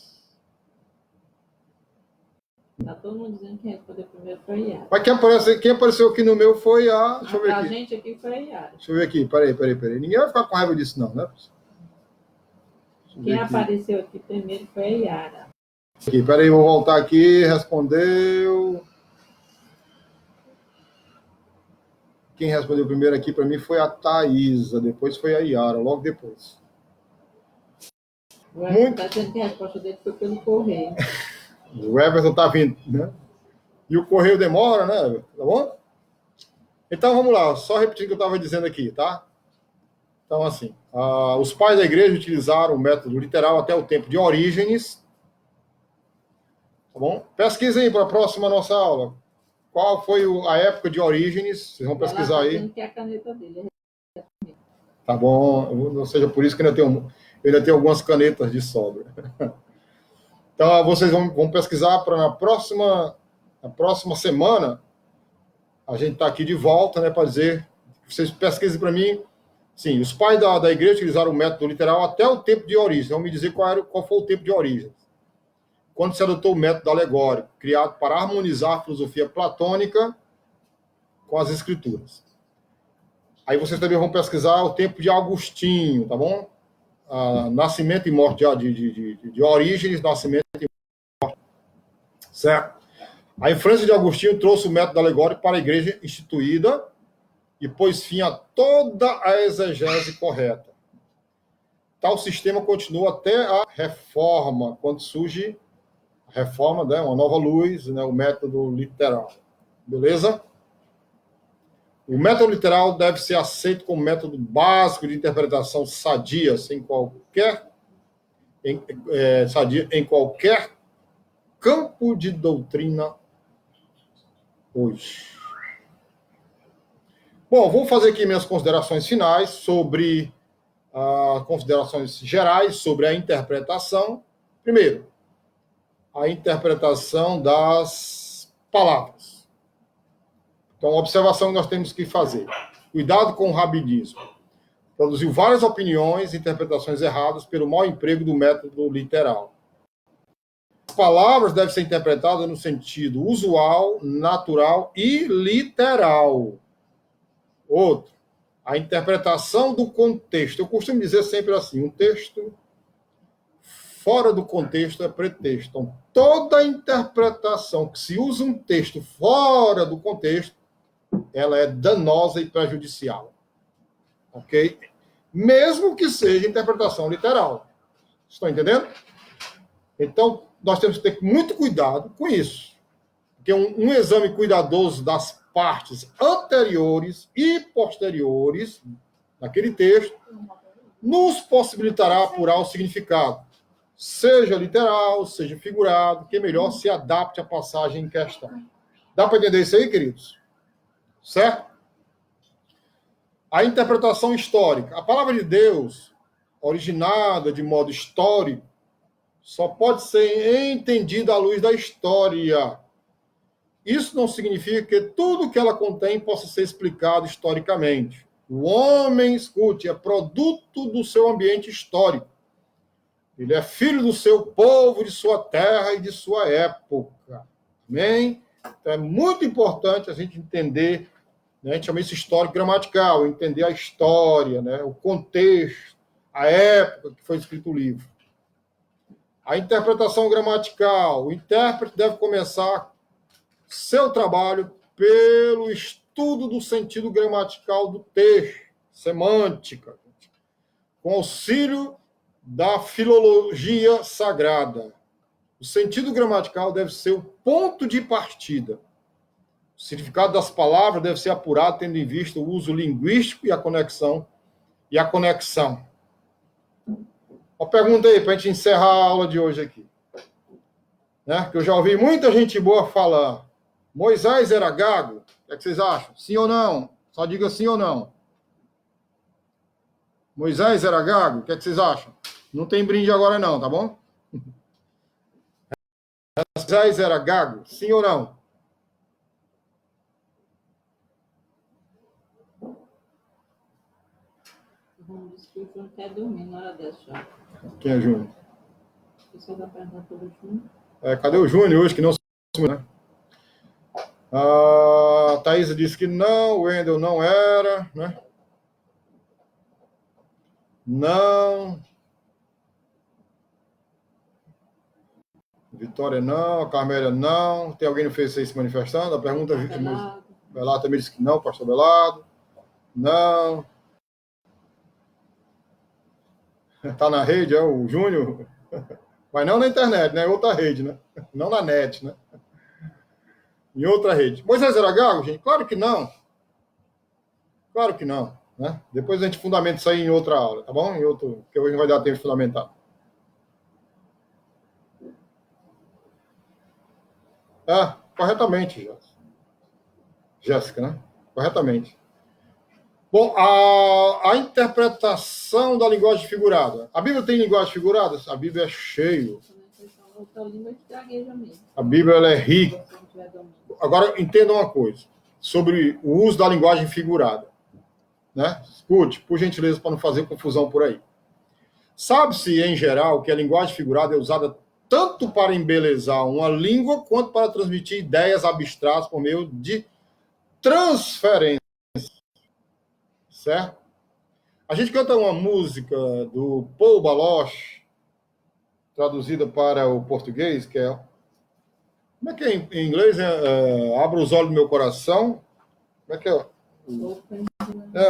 Está todo mundo dizendo que respondeu primeiro foi a Iara. Mas quem apareceu aqui no meu foi a... Deixa eu ver aqui. A gente aqui foi a Iara. Deixa eu ver aqui. Peraí. Ninguém vai ficar com raiva disso, não, né? Quem apareceu aqui primeiro foi a Iara. Aqui, peraí, vou voltar aqui. Respondeu... Quem respondeu primeiro aqui para mim foi a Thaisa, depois foi a Iara, logo depois. O Everton está dizendo que a resposta dele foi pelo correio. O Everton está vindo, né? E o correio demora, né? Tá bom? Então, vamos lá. Só repetindo o que eu estava dizendo aqui, tá? Então, assim, os pais da igreja utilizaram o método literal até o tempo de Orígenes. Tá bom? Pesquisem aí para a próxima nossa aula. Qual foi a época de Orígenes? Vocês vão pesquisar aí. Que é a caneta dele. Tá bom, não seja por isso que eu ainda tenho algumas canetas de sobra. Então, vocês vão pesquisar para na próxima semana. A gente está aqui de volta, né, para dizer, vocês pesquisem para mim. Sim, os pais da igreja utilizaram o método literal até o tempo de origem. Vão me dizer qual foi o tempo de origem. Quando se adotou o método alegórico, criado para harmonizar a filosofia platônica com as escrituras. Aí vocês também vão pesquisar o tempo de Agostinho, tá bom? Nascimento e morte de Orígenes, nascimento e morte. Certo? A influência de Agostinho trouxe o método alegórico para a igreja instituída e pôs fim a toda a exegese correta. Tal sistema continua até a reforma, quando surge a reforma, né, uma nova luz, né, o método literal. Beleza? O método literal deve ser aceito como método básico de interpretação sadia, sadia em qualquer campo de doutrina hoje. Bom, vou fazer aqui minhas considerações finais sobre considerações gerais sobre a interpretação. Primeiro, a interpretação das palavras. Então, a observação que nós temos que fazer. Cuidado com o rabinismo. Produziu várias opiniões e interpretações erradas pelo mau emprego do método literal. As palavras devem ser interpretadas no sentido usual, natural e literal. Outro, a interpretação do contexto. Eu costumo dizer sempre assim, um texto fora do contexto é pretexto. Então, toda interpretação que se usa um texto fora do contexto, ela é danosa e prejudicial. Ok? Mesmo que seja interpretação literal. Estão entendendo? Então, nós temos que ter muito cuidado com isso. Porque um exame cuidadoso das partes anteriores e posteriores daquele texto nos possibilitará apurar o significado, seja literal, seja figurado, que melhor se adapte à passagem em questão. Dá para entender isso aí, queridos? Certo? A interpretação histórica. A palavra de Deus, originada de modo histórico, só pode ser entendida à luz da história. Isso não significa que tudo que ela contém possa ser explicado historicamente. O homem, escute, é produto do seu ambiente histórico. Ele é filho do seu povo, de sua terra e de sua época. Amém? Então é muito importante a gente entender, né, a gente chama isso histórico gramatical, entender a história, né, o contexto, a época que foi escrito o livro. A interpretação gramatical. O intérprete deve começar seu trabalho pelo estudo do sentido gramatical do texto, semântica, com auxílio da filologia sagrada. O sentido gramatical deve ser o ponto de partida. O significado das palavras deve ser apurado tendo em vista o uso linguístico e a conexão. Uma pergunta aí para a gente encerrar a aula de hoje aqui. Né? Que eu já ouvi muita gente boa falar. Moisés era gago? O que vocês acham? Sim ou não? Só diga sim ou não. Moisés era gago? O que vocês acham? Não tem brinde agora não, tá bom? Moisés era gago? Sim ou não? Vamos que o Júnior quer dormir na hora dessa já. Quem é Júnior? Você vai perguntar pelo Júnior? Cadê o Júnior hoje que não se... Né? A Thaisa disse que não, o Wendel não era, né? Não. Vitória não, a Carmélia não. Tem alguém no Facebook se manifestando? A pergunta... Belado também disse que não, pastor Belado. Não. Tá na rede, é o Júnior? Mas não na internet, né? Outra rede, né? Não na net, né? Em outra rede. Moisés era gago, gente? Claro que não. Claro que não. né? Depois a gente fundamenta isso aí em outra aula, tá bom? Porque hoje não vai dar tempo de fundamentar. Corretamente, Jéssica, né? Corretamente. Bom, a interpretação da linguagem figurada. A Bíblia tem linguagem figurada? A Bíblia é cheio. A Bíblia ela é rica. Agora, entenda uma coisa sobre o uso da linguagem figurada. Né? Escute, por gentileza, para não fazer confusão por aí. Sabe-se, em geral, que a linguagem figurada é usada tanto para embelezar uma língua quanto para transmitir ideias abstratas por meio de transferência. Certo? A gente canta uma música do Paul Baloche, traduzida para o português, que é... Como é que é em inglês? Abra os olhos do meu coração. Como é que é?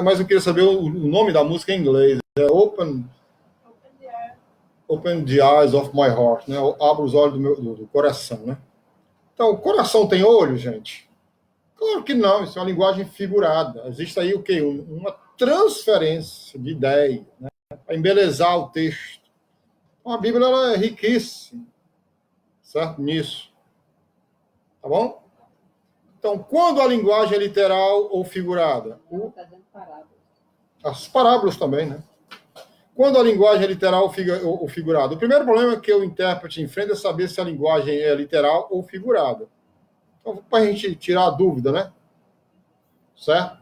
Mas eu queria saber o nome da música em inglês. É Open the Eyes of My Heart, né? Abra os olhos do coração, né? Então, o coração tem olho, gente? Claro que não, isso é uma linguagem figurada. Existe aí o quê? Uma transferência de ideia, né? Para embelezar o texto. Então, a Bíblia ela é riquíssima, certo? Nisso. Tá bom? Então, quando a linguagem é literal ou figurada? As parábolas também, né? Quando a linguagem é literal ou figurada? O primeiro problema que o intérprete enfrenta é saber se a linguagem é literal ou figurada. Então, para a gente tirar a dúvida, né? Certo?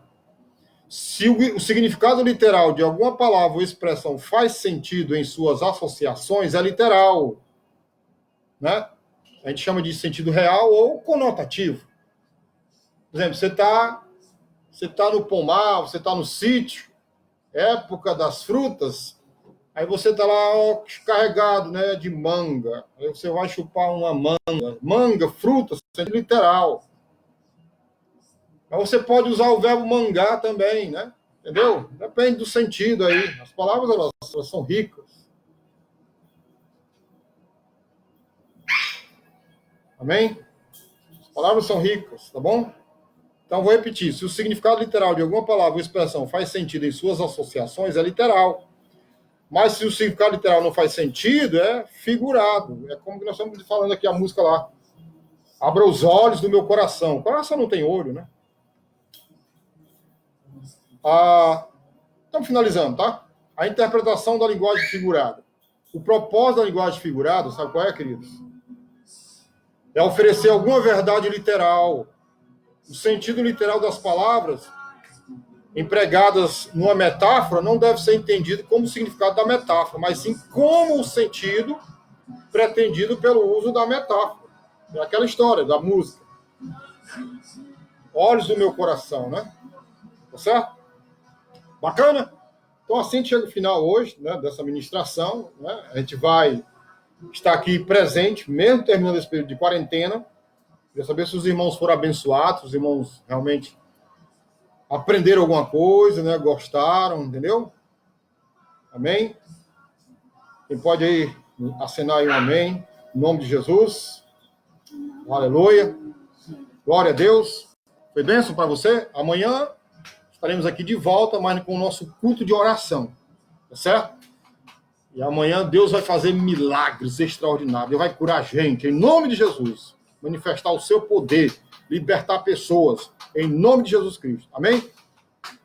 Se o significado literal de alguma palavra ou expressão faz sentido em suas associações, é literal. Né? A gente chama de sentido real ou conotativo. Por exemplo, você tá no pomar, você está no sítio, época das frutas, aí você está lá carregado, né, de manga. Aí você vai chupar uma manga. Manga, fruta, sentido literal. Mas você pode usar o verbo mangar também, né? Entendeu? Depende do sentido aí. As palavras, elas são ricas. Amém? As palavras são ricas, tá bom? Então, vou repetir. Se o significado literal de alguma palavra ou expressão faz sentido em suas associações, é literal. Mas se o significado literal não faz sentido, é figurado. É como que nós estamos falando aqui a música lá. Abra os olhos do meu coração. O coração não tem olho, né? Estamos finalizando, tá? A interpretação da linguagem figurada. O propósito da linguagem figurada, sabe qual é, queridos? É oferecer alguma verdade literal. O sentido literal das palavras empregadas numa metáfora não deve ser entendido como o significado da metáfora, mas sim como o sentido pretendido pelo uso da metáfora. É aquela história da música. Olhos do meu coração, né? Tá certo? Bacana? Então, assim chega o final hoje, né, dessa ministração. Né? A gente vai estar aqui presente, mesmo terminando esse período de quarentena. Queria saber se os irmãos foram abençoados, os irmãos realmente aprenderam alguma coisa, né? Gostaram, entendeu? Amém? Quem pode aí acenar aí um amém? Em nome de Jesus. Aleluia. Glória a Deus. Foi bênção para você? Amanhã estaremos aqui de volta, mas com o nosso culto de oração. Tá certo? E amanhã Deus vai fazer milagres extraordinários. Ele vai curar a gente, em nome de Jesus. Manifestar o seu poder, libertar pessoas, em nome de Jesus Cristo. Amém?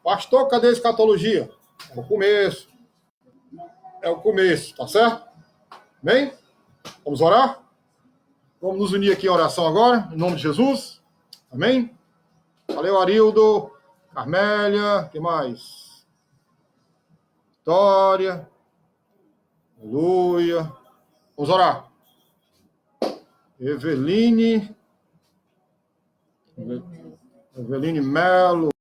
Pastor, cadê a escatologia? É o começo. É o começo, tá certo? Amém? Vamos orar? Vamos nos unir aqui em oração agora, em nome de Jesus. Amém? Valeu, Arildo, Carmélia, que mais? Vitória. Aleluia. Vamos orar. Eveline Melo,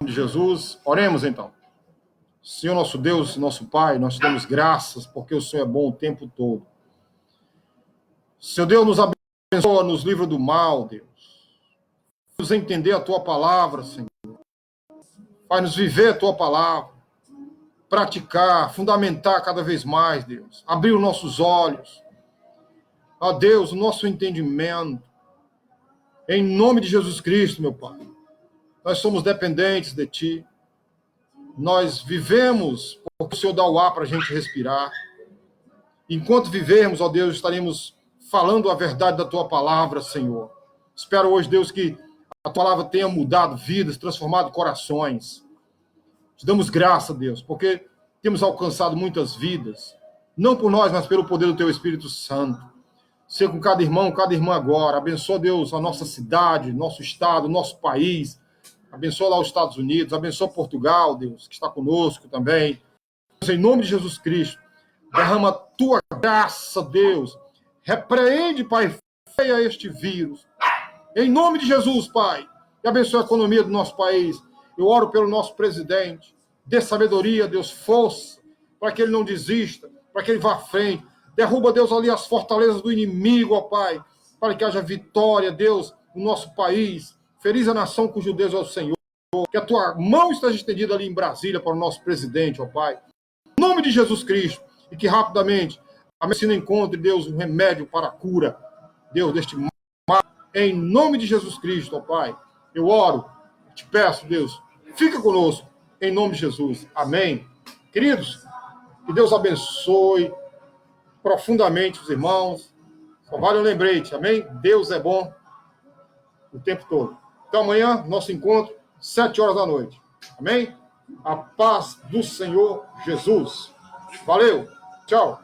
de Jesus. Oremos então. Senhor nosso Deus, nosso Pai, nós te damos graças porque o Senhor é bom o tempo todo. Senhor Deus, nos abençoa, nos livra do mal, Deus. Nos entender a tua palavra, Senhor. Faz-nos viver a tua palavra. Praticar, fundamentar cada vez mais, Deus. Abrir os nossos olhos. Ó Deus, o nosso entendimento. Em nome de Jesus Cristo, meu Pai. Nós somos dependentes de Ti. Nós vivemos porque o Senhor dá o ar para a gente respirar. Enquanto vivermos, ó Deus, estaremos falando a verdade da tua palavra, Senhor. Espero hoje, Deus, que a tua palavra tenha mudado vidas, transformado corações. Te damos graça, Deus, porque temos alcançado muitas vidas, não por nós, mas pelo poder do teu Espírito Santo. Seja com cada irmão, cada irmã agora. Abençoa, Deus, a nossa cidade, nosso estado, nosso país. Abençoa lá os Estados Unidos, abençoa Portugal, Deus, que está conosco também. Em nome de Jesus Cristo, derrama a tua graça, Deus. Repreende, Pai, feia este vírus. Em nome de Jesus, Pai. E abençoa a economia do nosso país. Eu oro pelo nosso presidente. Dê sabedoria, Deus, força, para que ele não desista, para que ele vá à frente. Derruba, Deus, ali as fortalezas do inimigo, ó Pai, para que haja vitória, Deus, no nosso país. Feliz a nação cujo Deus é o Senhor. Que a tua mão esteja estendida ali em Brasília para o nosso presidente, ó Pai. Em nome de Jesus Cristo. E que rapidamente a medicina encontre, Deus, um remédio para a cura, Deus, deste mal. Em nome de Jesus Cristo, ó Pai. Eu oro, te peço, Deus, fica conosco. Em nome de Jesus. Amém. Queridos, que Deus abençoe profundamente os irmãos. Só vale um lembrete, amém? Deus é bom o tempo todo. Então amanhã, nosso encontro, 7 horas da noite. Amém? A paz do Senhor Jesus. Valeu. Tchau.